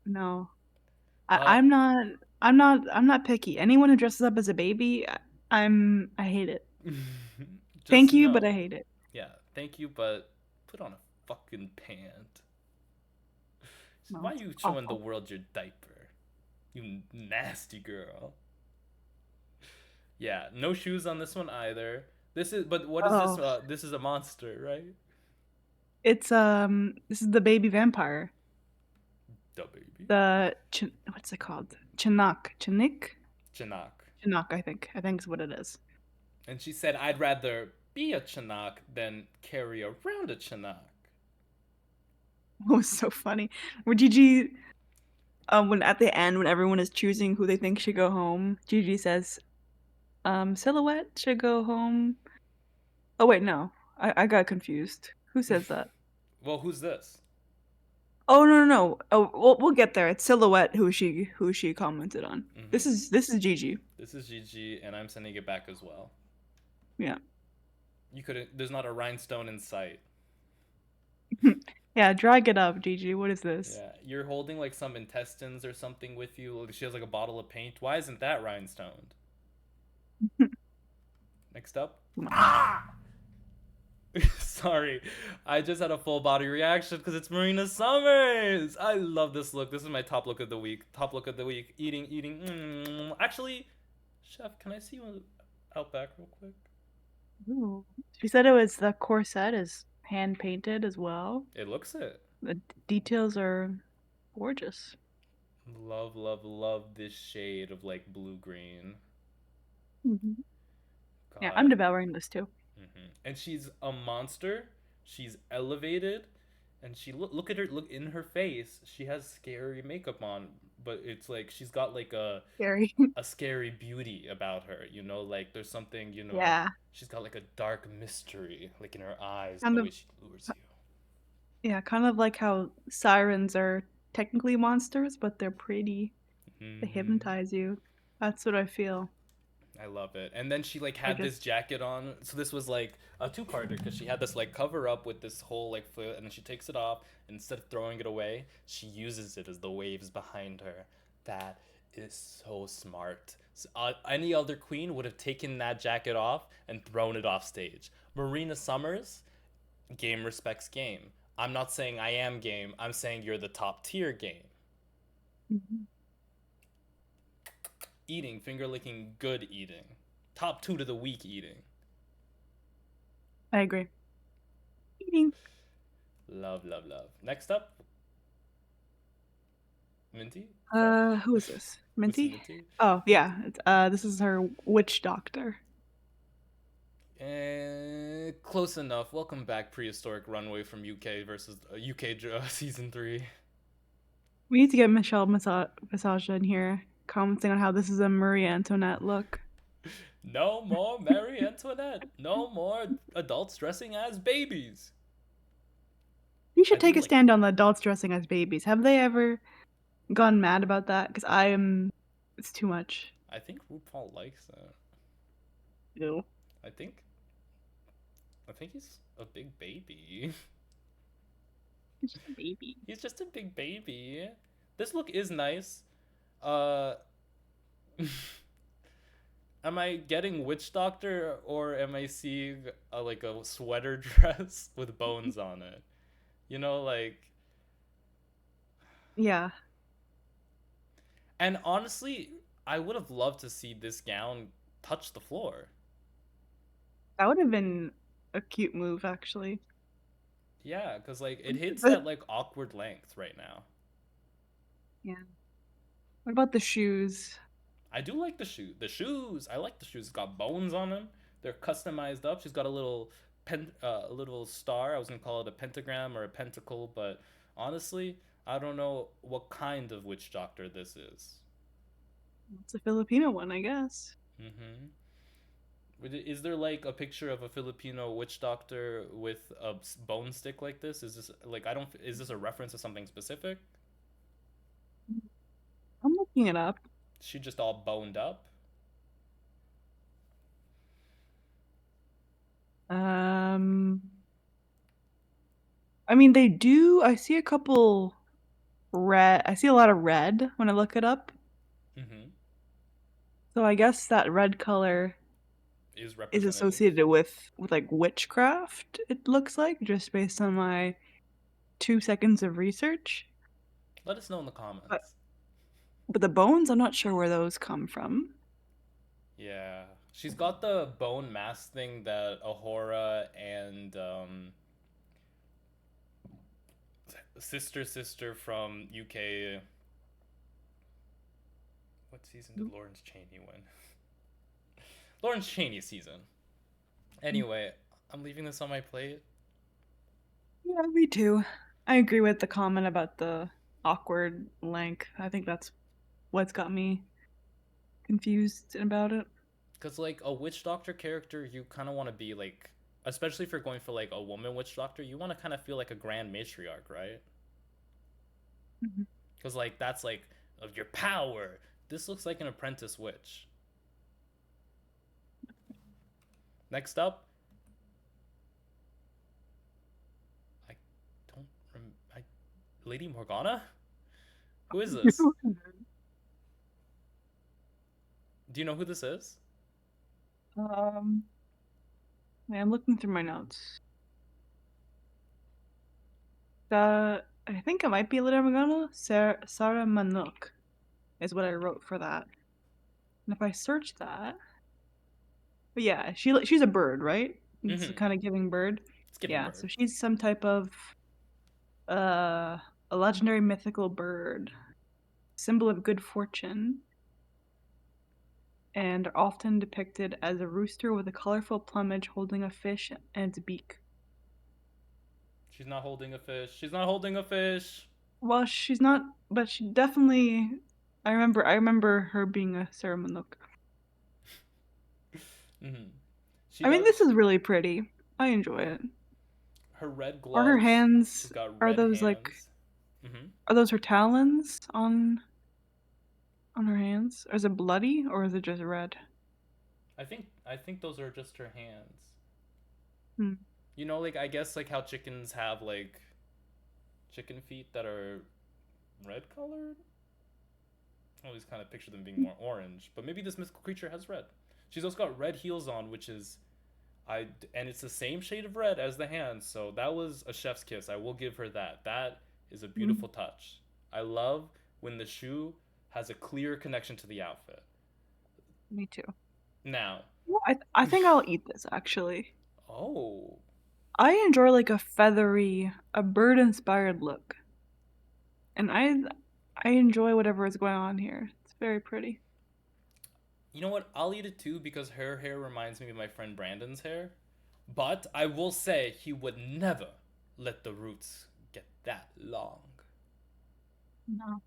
No, I'm not picky. Anyone who dresses up as a baby, I hate it. Thank you, but I hate it. Yeah, thank you, but put on a fucking pant. No, why are you showing the world your diaper? You nasty girl. Yeah, no shoes on this one either. What is this? This is a monster, right? It's this is the baby vampire. The baby. What's it called? Chinook. Chinook. Chinook, I think. I think is what it is. And she said, I'd rather be a Chinook than carry around a Chinook. It was so funny. Where Gigi, when at the end when everyone is choosing who they think should go home, Gigi says, Silhouette should go home. Oh wait, no. I got confused. Who says that? Well, who's this? Oh no. Oh, we'll get there. It's Silhouette who she commented on. Mm-hmm. This is Gigi. This is Gigi, and I'm sending it back as well. Yeah. You couldn't. There's not a rhinestone in sight. Yeah, drag it up, Gigi. What is this? Yeah, you're holding like some intestines or something with you. She has like a bottle of paint. Why isn't that rhinestoned? Next up. Sorry, I just had a full body reaction because it's Marina Summers. I love this look. This is my top look of the week. Top look of the week. Eating. Actually, chef, can I see you out back real quick? Ooh. She said it was the corset is hand painted as well. It looks it. The details are gorgeous. Love this shade of like blue green. Mm-hmm. Yeah, I'm devouring this too. Mm-hmm. And she's a monster. She's elevated, and she look at her. Look in her face. She has scary makeup on, but it's like she's got like Scary. a scary beauty about her. You know, like there's something. You know, Yeah. she's got like a dark mystery, like in her eyes, Kind the of, way she lures you. yeah, kind of like how sirens are technically monsters, but they're pretty. Mm-hmm. They hypnotize you. That's what I feel. I love it. And then she like had this jacket on. So this was like a two-parter because she had this like cover up with this whole like flute, and then she takes it off. And instead of throwing it away, she uses it as the waves behind her. That is so smart. So, any other queen would have taken that jacket off and thrown it off stage. Marina Summers, game respects game. I'm not saying I am game. I'm saying you're the top tier game. Mm-hmm. Eating, finger licking, good eating. Top 2 to the week eating. I agree. Eating. Love. Next up, Minty. Who is this? Minty? Oh yeah. This is her witch doctor. Close enough. Welcome back, prehistoric runway from UK versus UK season 3. We need to get Michelle Visage in here commenting on how this is a Marie Antoinette look. No more Marie Antoinette. No more adults dressing as babies. You should take a stand on the adults dressing as babies. Have they ever gone mad about that? Because it's too much. I think RuPaul likes that. Ew. I think he's a big baby. He's just a baby. He's just a big baby. This look is nice. Am I getting witch doctor or am I seeing like a sweater dress with bones on it? You know, like. Yeah. And honestly, I would have loved to see this gown touch the floor. That would have been a cute move, actually. Yeah, because like it hits that like awkward length right now. Yeah. What about the shoes? I do like the shoes. I like the shoes. It's got bones on them. They're customized up. She's got a little a little star. I was gonna call it a pentagram or a pentacle, but honestly, I don't know what kind of witch doctor this is. It's a Filipino one, I guess. Mm-hmm. Is there like a picture of a Filipino witch doctor with a bone stick like this? Is this like is this a reference to something specific? I'm looking it up. She just all boned up? I mean, they do. I see a couple red. I see a lot of red when I look it up. Mm-hmm. So I guess that red color is associated with like witchcraft. It looks like, just based on my 2 seconds of research. Let us know in the comments. But the bones, I'm not sure where those come from. Yeah, she's got the bone mask thing that Ahura and sister from UK. What season did Lawrence Chaney win? Lawrence Chaney season. Anyway, I'm leaving this on my plate. Yeah, me too. I agree with the comment about the awkward link. I think that's what's got me confused about it. Because, like, a witch doctor character, you kind of want to be, like, especially if you're going for, like, a woman witch doctor, you want to kind of feel like a grand matriarch, right? Mhm. Because, like, that's, like, of your power. This looks like an apprentice witch. Next up, I don't Lady Morgana? Who is this? Do you know who this is? um, I'm looking through my notes. I think it might be Little Morgana. Sarah Manuk is what I wrote for that. And if I search that, but yeah, she's a bird, right? It's Mm-hmm. a kind of giving bird. It's giving Yeah, bird. so she's some type of uh a legendary mythical bird, symbol of good fortune, and are often depicted as a rooster with a colorful plumage holding a fish in its beak. She's not holding a fish. She's not holding a fish. Well, she's not, but she definitely. I remember her being a Saramanuk. Mm-hmm. She I mean, does. this is really pretty. I enjoy it. Her red Are her gloves. She's hands? got Are red those like? hands. Mm-hmm. Are those her talons on her hands? Or is it bloody or is it just red? I think those are just her hands. Hmm. You know, like I guess like how chickens have like chicken feet that are red colored. I always kind of picture them being more orange, but maybe this mythical creature has red. She's also got red heels on, which is and it's the same shade of red as the hands, so that was a chef's kiss. I will give her that. That is a Hmm. beautiful touch. I love when the shoe has a clear connection to the outfit. Me too. Now, Well, I think I'll eat this actually. oh, I enjoy like a bird inspired look, and I enjoy whatever is going on here. It's very pretty. you know what? I'll eat it too because her hair reminds me of my friend Brandon's hair. But I will say he would never let the roots get that long. No.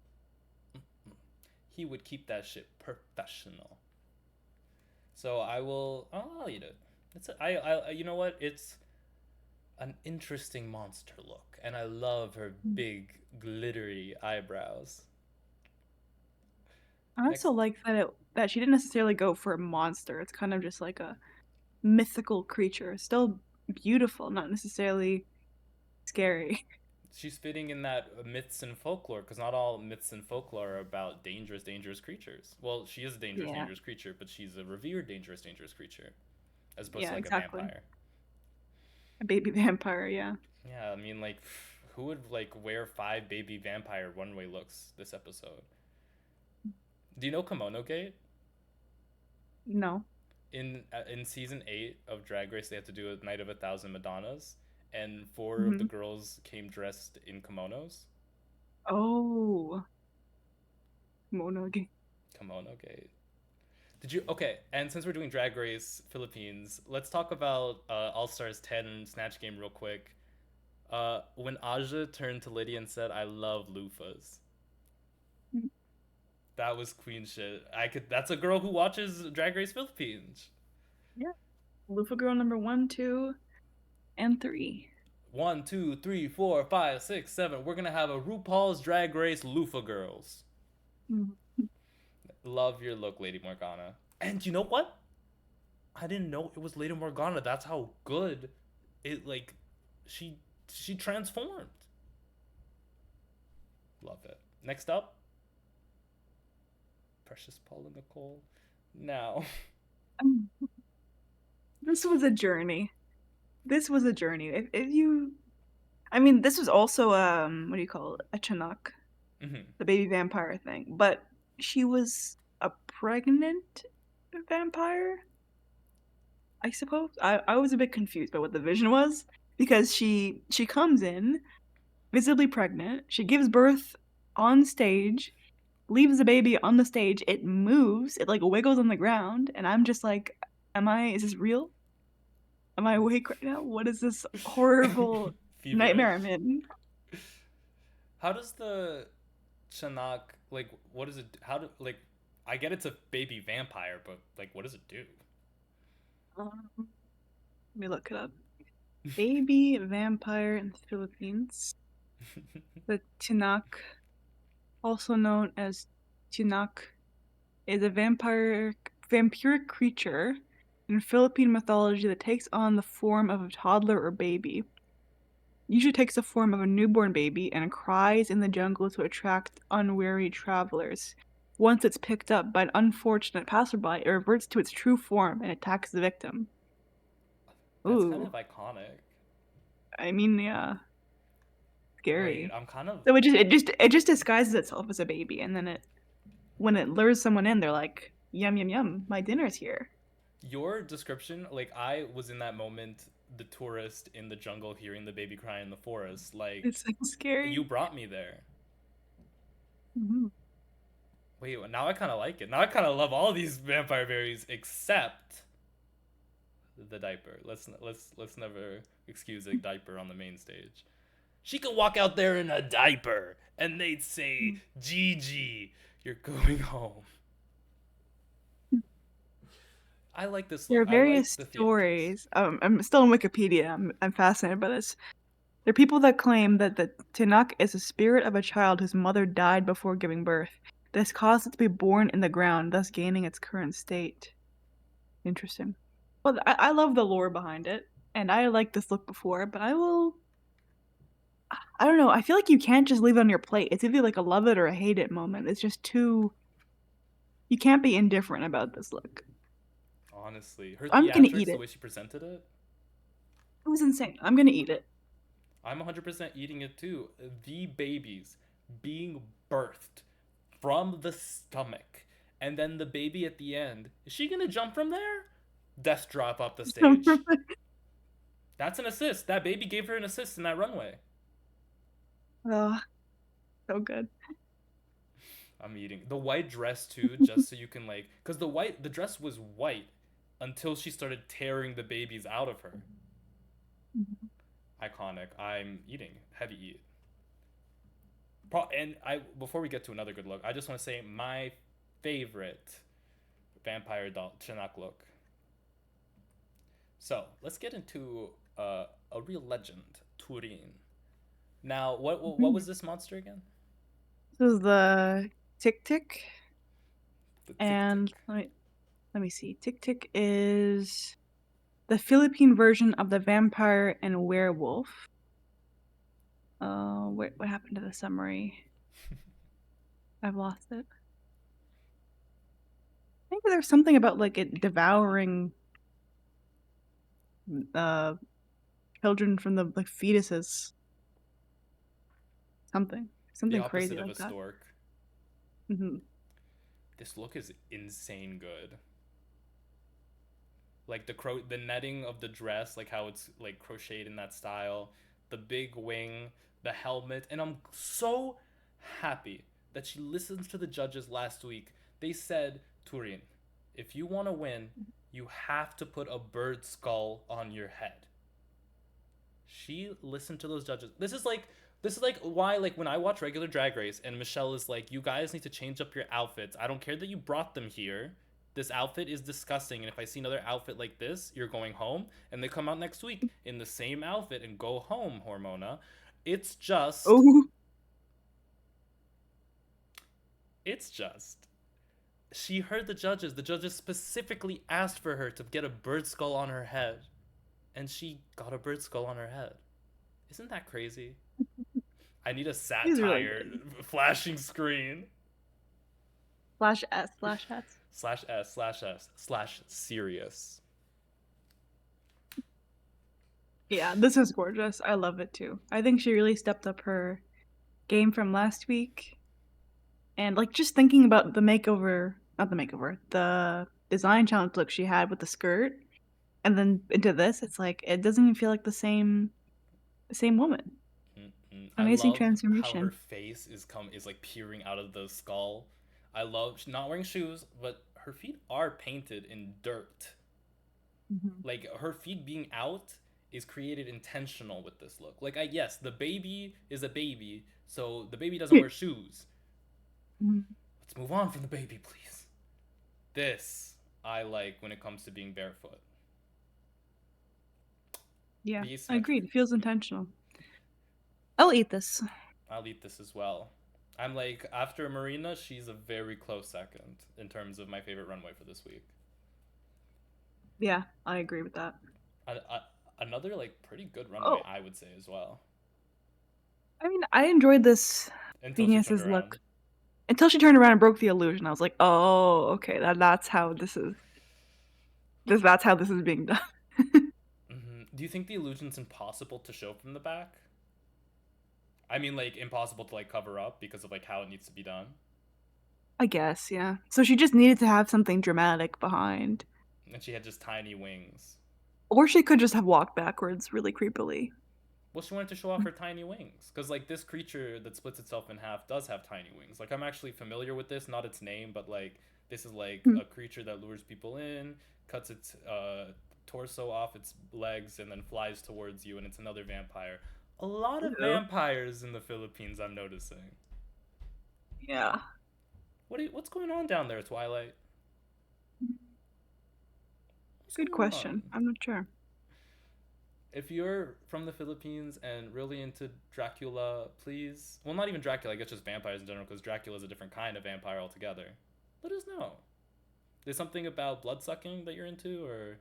He would keep that shit professional. So I'll eat it. You know what? It's an interesting monster look, and I love her big glittery eyebrows. I also Next, like that she didn't necessarily go for a monster. It's kind of just like a mythical creature. Still beautiful, not necessarily scary. she's fitting in that myths and folklore because not all myths and folklore are about dangerous creatures. Well, she is a Yeah. dangerous creature, but she's a revered dangerous creature as opposed to Yeah, like a exactly. vampire. A baby vampire, yeah. Yeah, I mean, like, who would like wear 5 baby vampire runway looks this episode? Do you know Kimono Gate? No. In season 8 of Drag Race, they had to do a Night of 1,000 Madonnas, and 4 of the Hmm. girls came dressed in kimonos. Oh, Monogi. Kimono Gate. Did you okay? And since we're doing Drag Race Philippines, let's talk about All Stars 10 Snatch Game real quick. When Aja turned to Lydia and said, "I love loofahs," that was queen shit. I could. That's a girl who watches Drag Race Philippines. Yeah. Lufa Girl number 1, 2, and 3. 1, 2, 3, 4, 5, 6, 7. We're gonna have a RuPaul's Drag Race Loofah Girls. Mhm. Love your look, Lady Morgana. And you know what? I didn't know it was Lady Morgana. That's how good it like she she transformed. Love it. Next up, Precious Paula Nicole. Now, Um, This was a journey. This was a journey. If you, I mean, this was also what do you call it? A Chinook, mhm. the baby vampire thing. But she was a pregnant vampire, I suppose. I was a bit confused by what the vision was because she comes in. visibly pregnant. She gives birth on stage, leaves the baby on the stage. It moves. It like wiggles on the ground, and I'm just like, is this real? Am I awake right now? What is this horrible nightmare I'm Feverish. in? How does the Chinook like? What does it? How do like? I get it's a baby vampire, but like, what does it do? Let me look it up. Baby vampire in the Philippines. The Tinak, also known as Tinak, is a vampiric creature in Philippine mythology that takes on the form of a toddler or baby. Usually takes the form of a newborn baby and cries in the jungle to attract unwary travelers. Once it's picked up by an unfortunate passerby, it reverts to its true form and attacks the victim. That's kind Ooh, of iconic. I mean, yeah, Wait, scary. I'm kind of So it just disguises itself as a baby, and then when it lures someone in, they're like, "Yum yum yum, my dinner's here." your description. Like, I was in that moment, the tourist in the jungle hearing the baby cry in the forest. Like, It's like scary. you brought me there. Mhm. Wait, now I kind of like it. Now I kind of love all these vampire berries except the diaper. Let's never excuse a diaper on the main stage. She could walk out there in a diaper and they'd say, Gigi, you're going home. I like this There look. are I like various the theatrics. stories. I'm still on Wikipedia. I'm fascinated by this. There are people that claim that the Tinuk is a spirit of a child whose mother died before giving birth. This caused it to be born in the ground, thus gaining its current state. Interesting. Well, I love the lore behind it, and I liked this look before, but I don't know. I feel like you can't just leave it on your plate. It's either like a love it or a hate it moment. It's just too. You can't be indifferent about this look. Honestly, her I'm gonna eat theatrics, the it. way she presented it, It was insane. I'm gonna eat it. I'm 100% eating it too. The babies being birthed from the stomach, and then the baby at the end. Is she gonna jump from there? Death drop off the stage. That's an assist. That baby gave her an assist in that runway. Oh, so good. I'm eating the white dress too, just so you can like, cause the dress was white until she started tearing the babies out of her. Iconic. I'm eating heavy eat. And I before we get to another good look, I just want to say my favorite vampire doll Chinook look. So let's get into a real legend, Turing. Now, what was this monster again? This is the Tick Tick, The Tick and Tick. let me see. Tick Tick is the Philippine version of the vampire and werewolf. What happened to the summary? I've lost it. I think there's something about like it devouring uh children from the like fetuses. The Something crazy opposite of a like that. stork. Hmm. This look is insane good. Like the netting of the dress, like how it's like crocheted in that style, the big wing, the helmet, and I'm so happy that she listens to the judges last week. They said, Turin, if you want to win, you have to put a bird skull on your head. She listened to those judges. This is like why like when I watch regular Drag Race and Michelle is like, you guys need to change up your outfits. I don't care that you brought them here. This outfit is disgusting, and if I see another outfit like this, you're going home. And they come out next week in the same outfit and go home, Hormona. It's just, Oh, it's just. She heard the judges. The judges specifically asked for her to get a bird skull on her head, and she got a bird skull on her head. Isn't that crazy? I need a he's really satire good. flashing screen. Slash S, slash S. Slash S slash S slash serious. Yeah, this is gorgeous. I love it too. I think she really stepped up her game from last week. And like just thinking about the makeover, not the makeover, the design challenge look she had with the skirt, and then into this, it's like it doesn't even feel like the same woman. I Amazing love how her transformation. face is like peering out of the skull. I love she's not wearing shoes, but her feet are painted in dirt. Hmm. Like her feet being out is created intentional with this look. Like I yes, the baby is a baby, so the baby doesn't wear shoes. Let's move on from the baby, please. This I like when it comes to being barefoot. Yeah, The I asymmetric. agreed. It feels intentional. I'll eat this. I'll eat this as well. I'm like after Marina, she's a very close second in terms of my favorite runway for this week. Yeah, I agree with that. Another like pretty good runway, Oh, I would say as well. I mean, I enjoyed this Until she turned Phineas's around. look until she turned around and broke the illusion. I was like, oh, okay, that's how this is. That's how this is being done. Do you think the illusion's impossible to show from the back? I mean, like impossible to like cover up because of like how it needs to be done. I guess, yeah. So she just needed to have something dramatic behind. And she had just tiny wings. Or she could just have walked backwards really creepily. Well, she wanted to show off her tiny wings because like this creature that splits itself in half does have tiny wings. Like I'm actually familiar with this, not its name, but like this is like Hmm. a creature that lures people in, cuts its torso off its legs, and then flies towards you, and it's another vampire. A lot of Ew. vampires in the Philippines, I'm noticing. Yeah. What's going on down there, Twilight? What's Good going on? question. I'm not sure. If you're from the Philippines and really into Dracula, please. Well, not even Dracula, I guess just vampires in general, because Dracula is a different kind of vampire altogether. Let us know. There's something about blood sucking that you're into, or.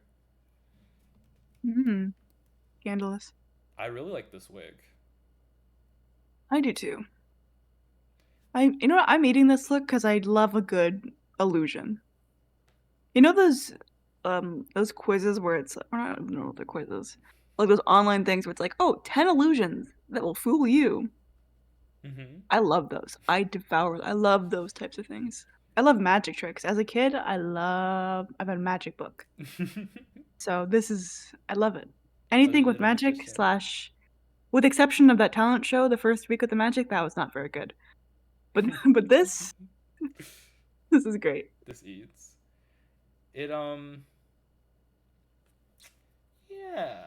Hmm. Scandalous. I really like this wig. I do too. You know what? I'm eating this look because I love a good illusion. You know those quizzes where it's or I don't know if they're quizzes. Like those online things where it's like, oh, 10 illusions that will fool you. Mm I love those. I love those types of things. I love magic tricks. As a kid, I've had a magic book. hmm. So I love it. A Anything with little magic magician. slash, with exception of that talent show, the first week with the magic, that was not very good. But but this is great. This eats. It, yeah.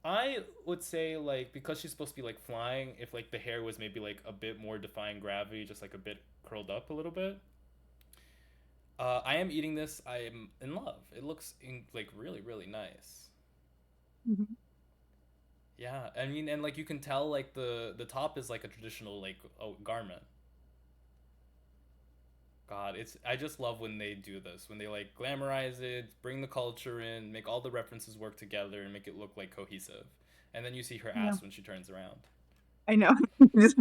I would say, like, because she's supposed to be, like, flying, if, like, the hair was maybe, like, a bit more defying gravity, just, like, a bit curled up a little bit. I am eating this. I am in love. It looks like really really nice. Mhm. Yeah, I mean, and like you can tell, like the top is like a traditional like garment. God, it's I just love when they do this when they like glamorize it, bring the culture in, make all the references work together, and make it look like cohesive. And then you see her Yeah, ass when she turns around. I know. Just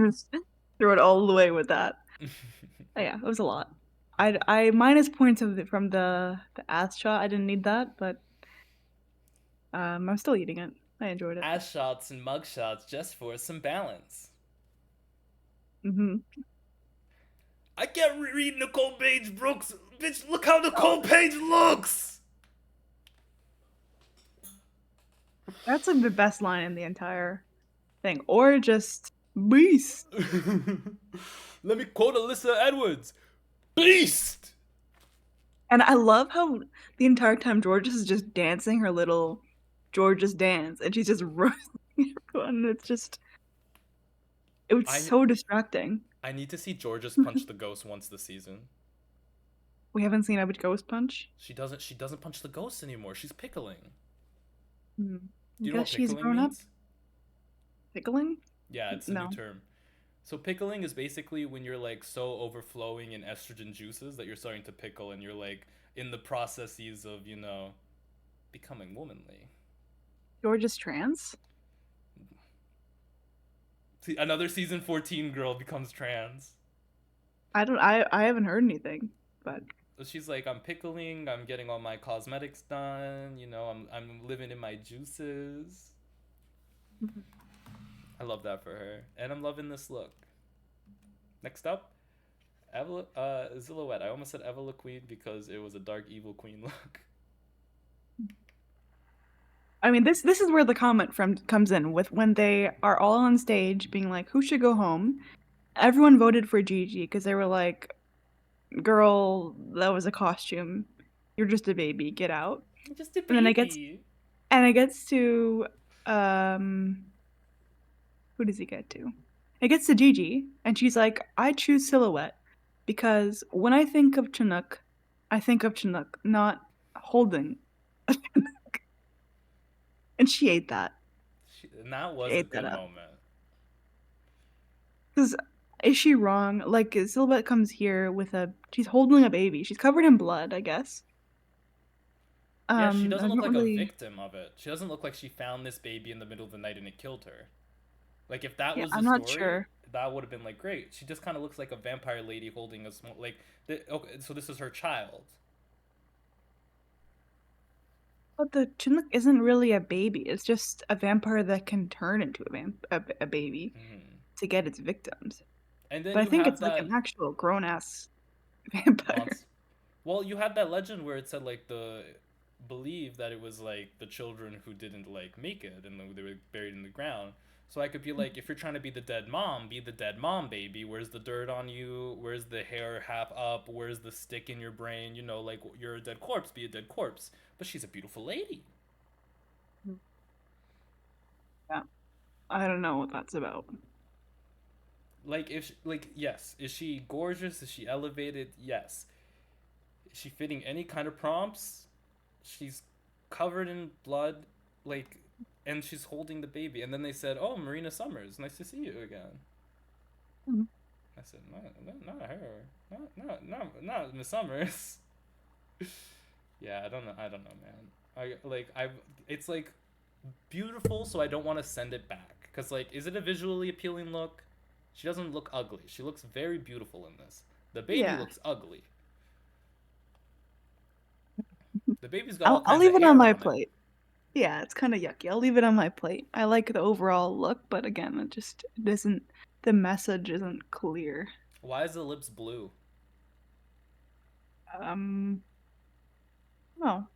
throw it all the way with that. Oh, yeah, it was a lot. I minus points from the ass shot. I didn't need that, but I'm still eating it. I enjoyed it. Ass shots and mug shots just for some balance. Hmm. I can't read Nicole Page Brooks. Bitch, look how Oh, Nicole Page looks. that's like the best line in the entire thing, or just beast. Let me quote Alyssa Edwards. Beast! And I love how the entire time Georges is just dancing her little Georges dance, and she's just roasting everyone. It was I so distracting. I need to see Georges punch the ghost once this season. We haven't seen a ghost punch. She doesn't punch the ghost anymore. She's pickling. Hmm. I Do you know guess what she's pickling grown up. means? Pickling? Yeah, it's a new No. term. So pickling is basically when you're like so overflowing in estrogen juices that you're starting to pickle and you're like in the processes of, becoming womanly. Georges trans? See, another season 14 girl becomes trans. I haven't heard anything, but So she's like, I'm pickling, I'm getting all my cosmetics done, I'm living in my juices. I love that for her. And I'm loving this look. Next up, xilouhette. I almost said Eva Queen because it was a dark evil queen look. I mean, this is where the comment from comes in with when they are all on stage being like, "Who should go home?" Everyone voted for Gigi because they were like, "Girl, that was a costume. You're just a baby. Get out." Just a And then baby. it gets to um who does he get to? It gets to Gigi, and she's like, "I choose Silhouette because when I think of Chinook, I think of Chinook, not holding." And she ate that. And that She was a ate that good up. moment. Because is she wrong? Like, Silhouette comes here with she's holding a baby. She's covered in blood, I guess. Yeah, she doesn't I look don't like a really. victim of it. She doesn't look like she found this baby in the middle of the night and it killed her. Like if that Yeah, was the I'm not story, sure. that would have been like great. She just kind of looks like a vampire lady holding a small like. Okay, so this is her child. But the Chinook isn't really a baby. It's just a vampire that can turn into a baby Hmm. to get its victims. And then But I you think have it's like an that actual grown ass vampire. monster. Well, you had that legend where it said like the believe that it was like the children who didn't like make it and they were buried in the ground. So I could be like, if you're trying to be the dead mom, be the dead mom, baby. Where's the dirt on you? Where's the hair half up? Where's the stick in your brain? You know, like you're a dead corpse. Be a dead corpse. But she's a beautiful lady. Yeah, I don't know what that's about. Like if like yes, is she gorgeous? Is she elevated? Yes. Is she fitting any kind of prompts? She's covered in blood, like, and she's holding the baby. And then they said, "Oh, Marina Summers, nice to see you again." Mhm. I said, "Not her, not Miss Summers." Yeah, I don't know, man. It's like beautiful, so I don't want to send it back. Cause like, is it a visually appealing look? She doesn't look ugly. She looks very beautiful in this. The baby Yeah, looks ugly. The baby's got all I'll kinds of leave it on hair my on it. plate. Yeah, it's kind of yucky. I'll leave it on my plate. I like the overall look, but again, it isn't the message isn't clear. Why is the lips blue? Um, no.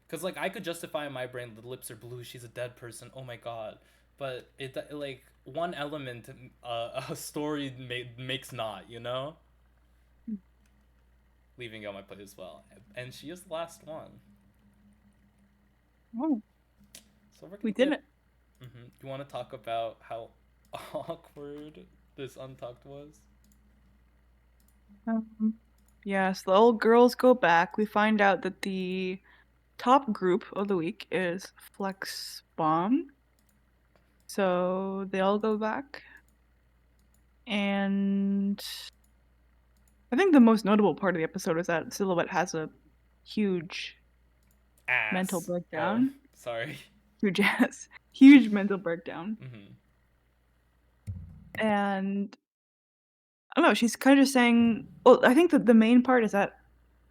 Because like I could justify in my brain the lips are blue. She's a dead person. Oh my god. But it like one element a story makes not. You know, leaving out my plate as well. And she is the last one. Oh, So we're we gonna did get. it. You want to talk about how awkward this untucked was? Um, yes, the old girls go back. We find out that the top group of the week is Flex Bomb. So they all go back. And I think the most notable part of the episode is that Silhouette has a huge mental Ass. Oh, breakdown. sorry. Huge ass. Huge mental breakdown. Mm-hmm. And I don't know, she's kind of just saying, well, I think that the main part is that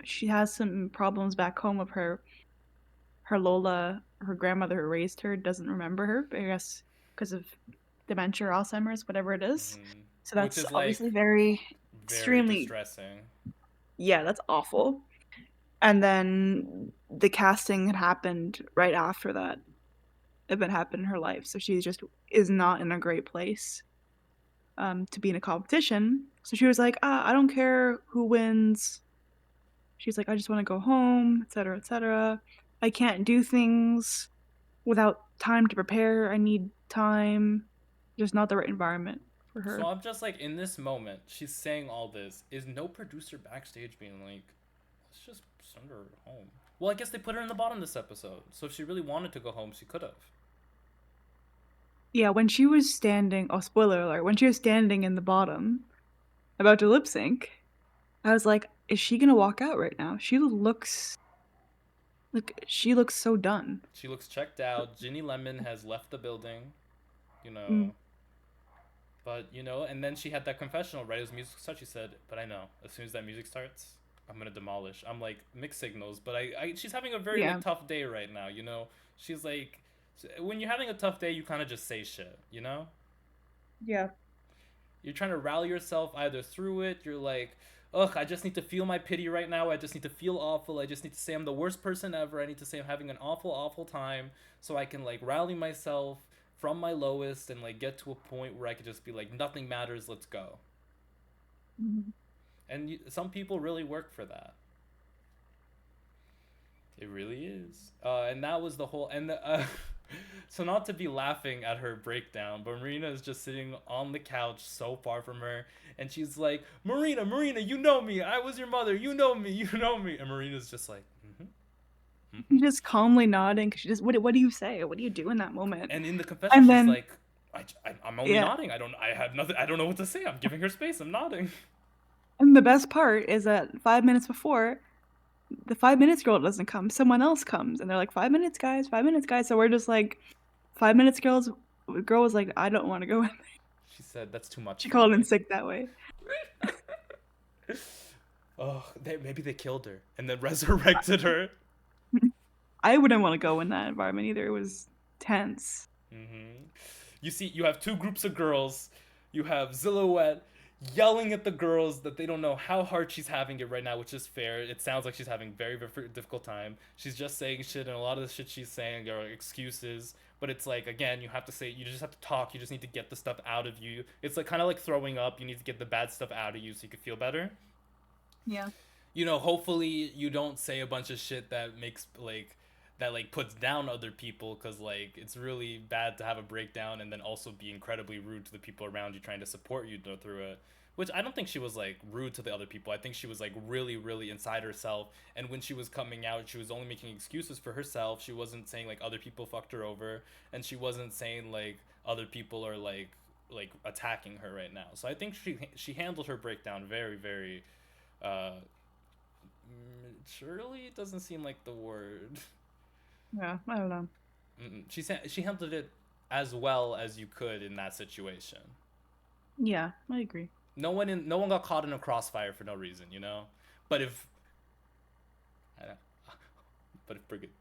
she has some problems back home with her Lola, her grandmother who raised her, doesn't remember her, I guess because of dementia or Alzheimer's, whatever it is. Mm-hmm. So Which that's is like obviously very very extremely, distressing. yeah, that's awful. And then the casting had happened right after that event happened in her life, so she just is not in a great place to be in a competition. So she was like, I don't care who wins. She's like, I just want to go home, etc., etc. I can't do things without time to prepare. I need time. Just not the right environment for So her. I'm just like, in this moment, she's saying all this. Is no producer backstage being like, let's just send her home? Well, I guess they put her in the bottom this episode. So if she really wanted to go home, she could have. Yeah, when she was standing, oh, spoiler alert, when she was standing in the bottom about to lip sync, I was like, is she gonna walk out right now? She looks so done. She looks checked out. Ginny Lemon has left the building, you Mm, know. But, you know, and then she had that confessional right as music starts. She said, but I know, as soon as that music starts, I'm going to demolish. I'm like, mixed signals. But she's having a very, like, yeah, tough day right now, you know? She's like, when you're having a tough day, you kind of just say shit, you know? yeah. You're trying to rally yourself either through it. You're like, ugh, I just need to feel my pity right now. I just need to feel awful. I just need to say I'm the worst person ever. I need to say I'm having an awful, awful time so I can like rally myself from my lowest and like get to a point where I could just be like, nothing matters, let's go. Mhm. And some people really work for that. It really is. And that was the whole. So not to be laughing at her breakdown, but Marina is just sitting on the couch so far from her, and she's like, "Marina, Marina, you know me. I was your mother. You know me. You know me." And Marina's just like, "Mm-hmm, mm-hmm." Just calmly nodding. 'Cause she just, what do you say? What do you do in that moment? And in the confession, And she's then, like, I'm only yeah. nodding. I have nothing. I don't know what to say. I'm giving her space. I'm nodding." And the best part is that 5 minutes before, the 5 minutes girl doesn't come. Someone else comes, and they're like, 5 minutes, guys. 5 minutes, guys. So we're just like, 5 minutes, girls. Girl was like, I don't want to go in. She said, "That's too much She for called in me." sick that way. Oh, maybe they killed her and then resurrected her. I wouldn't want to go in that environment either. It was tense. Mm-hmm. You see, you have two groups of girls. You have xilouhette yelling at the girls that they don't know how hard she's having it right now, which is fair. It sounds like she's having very, very difficult time. She's just saying shit, and a lot of the shit she's saying are excuses. But it's like, again, you have to say, you just have to talk. You just need to get the stuff out of you. It's like kind of like throwing up. You need to get the bad stuff out of you so you can feel better. Yeah. You know, hopefully you don't say a bunch of shit that makes like that like puts down other people, because like it's really bad to have a breakdown and then also be incredibly rude to the people around you trying to support you through it, which I don't think she was like rude to the other people. I think she was like really, really inside herself, and when she was coming out she was only making excuses for herself. She wasn't saying like other people fucked her over, and she wasn't saying like other people are like attacking her right now. So I think she handled her breakdown very, very uh maturely doesn't seem like the word. Yeah. I don't know. She handled it as well as you could in that situation. Yeah, I agree. No one got caught in a crossfire for no reason, you know. But if I don't, but if Brigitte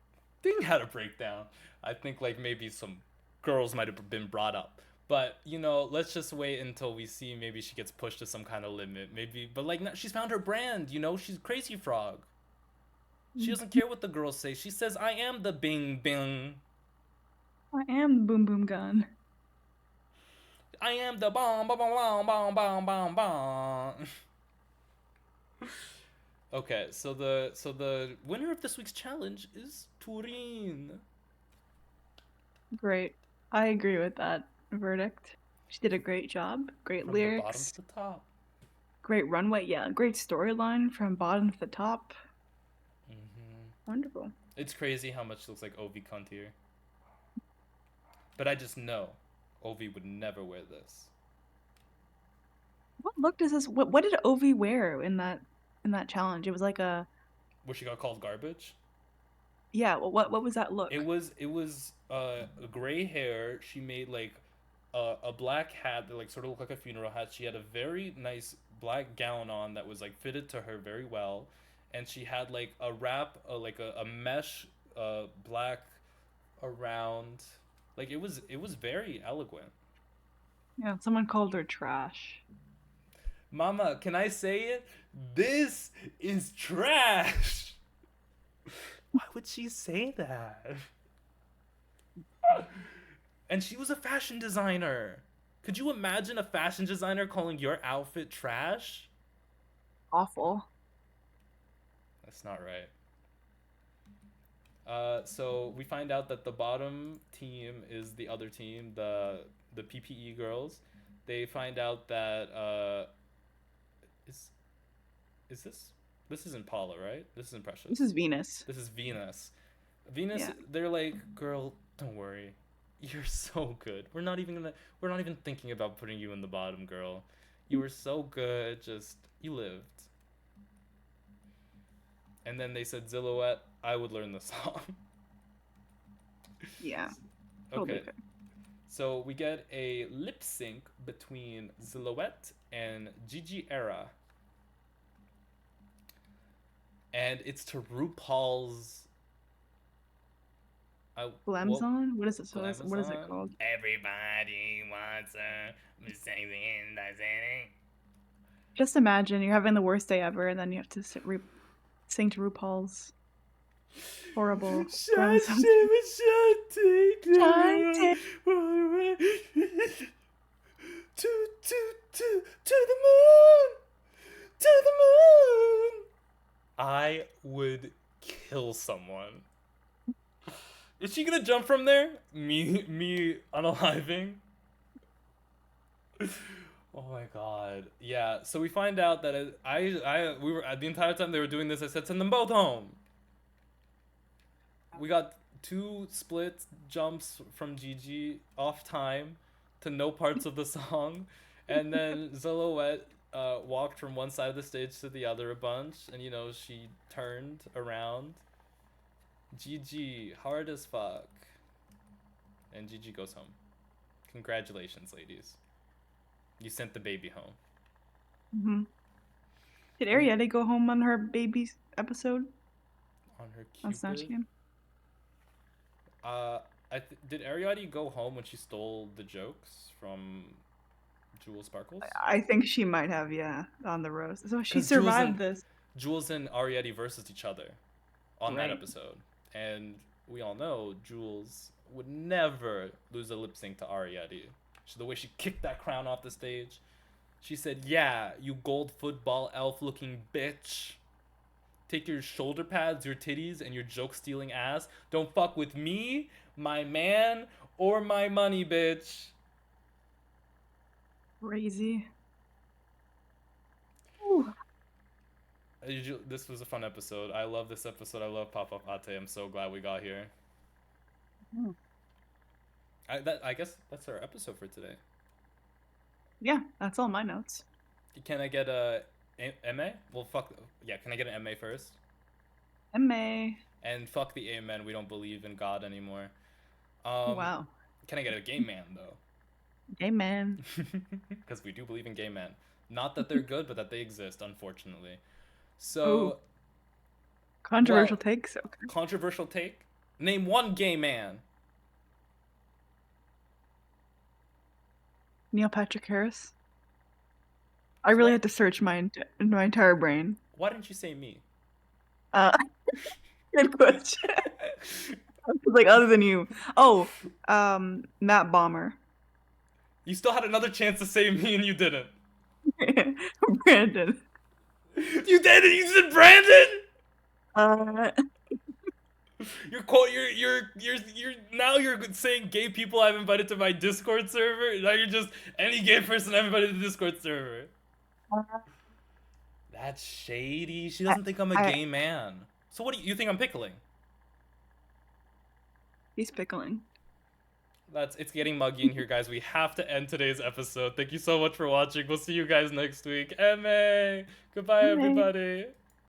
Ding had a breakdown, I think like maybe some girls might have been brought up. But you know, let's just wait until we see. Maybe she gets pushed to some kind of limit. Maybe, but like, she's found her brand. You know, she's Crazy Frog. She doesn't care what the girls say. She says, "I am the Bing Bing. I am the boom boom gun. I am the bomb, bomb, bomb, bomb, bomb, bomb, bomb." Okay, so the winner of this week's challenge is Turing. Great. I agree with that verdict. She did a great job. Great From the bottom lyrics. to the top. Great runway. Yeah, great storyline from bottom to the top. Mm-hmm. Wonderful. It's crazy how much looks like Ovi cunt here. But I just know Ovi would never wear this. What look does this? What did Ovi wear in that challenge? It was like a, Where she got called garbage. yeah. Well, what was that look? It was gray hair. She made like a black hat that like sort of looked like a funeral hat. She had a very nice black gown on that was like fitted to her very well, and she had like a wrap, like a mesh, black around. Like it was very eloquent. Yeah, someone called her trash. Mama, can I say it? This is trash. Why would she say that? And she was a fashion designer. Could you imagine a fashion designer calling your outfit trash? Awful. That's not right. So we find out that the bottom team is the other team, the PPE girls. They find out that is this isn't Paula, right? This isn't Precious. This is Venus. This is Venus. Venus, Yeah. they're like, "Girl, don't worry. You're so good. We're not even thinking about putting you in the bottom, girl. You were so good. Just you lived." And then they said, "Xilouhette, I would learn the song." Yeah. Totally Okay. fair. So we get a lip sync between Xilouhette and Gigi Era. And it's to RuPaul's Glamazon? What is it? What is it Glamazon. called? Everybody wants a sexy. Just imagine you're having the worst day ever, and then you have to sing to RuPaul's horrible corazon. Shantae. To the moon, to the moon. I would kill someone. Is she gonna jump from there? Me unaliving? Oh my god. Yeah, so we find out that we were, the entire time they were doing this, I said, send them both home. We got 2 split jumps from Gigi off time to no parts of the song. And then xilouhette walked from one side of the stage to the other a bunch. And, you know, she turned around. Gigi, hard as fuck. And Gigi goes home. Congratulations, ladies. You sent the baby home. Mm-hmm. Did Ariadne go home on her baby's episode? On her Cupid? On Snatch Game? Did Ariadne go home when she stole the jokes from Jewel Sparkles? I think she might have, yeah, on the rose. So she survived this. Jules and Ariadne versus each other on Right. that episode. And we all know Jules would never lose a lip sync to Ariadne. The way she kicked that crown off the stage. She said, yeah, you gold football elf looking bitch. Take your shoulder pads, your titties, and your joke stealing ass. Don't fuck with me, my man, or my money, bitch. Crazy. Ooh. This was a fun episode. I love this episode. I love Pop Up Ate. I'm so glad we got here. Mm. I guess that's our episode for today. Yeah, that's all my notes. Can I get a MA? Well, fuck. Yeah, can I get an MA first? MA. And fuck the amen. We don't believe in God anymore. Wow. Can I get a gay man, though? Gay man. Because we do believe in gay men. Not that they're good, but that they exist, unfortunately. So... Ooh. Controversial takes? Okay. Controversial take? Name one gay man. Neil Patrick Harris. I really had to search my entire brain. Why didn't you say me? Good question. Like, other than you. Oh, Matt Bomber. You still had another chance to say me and you didn't. Brandon. You did it! You said Brandon! You're now you're saying gay people I've invited to my Discord server. Now you're just any gay person I've invited to the Discord server. That's shady. She doesn't think I'm a gay man. So what do you think I'm pickling? He's pickling. It's getting muggy in here, guys. We have to end today's episode. Thank you so much for watching. We'll see you guys next week. MA! Goodbye, everybody.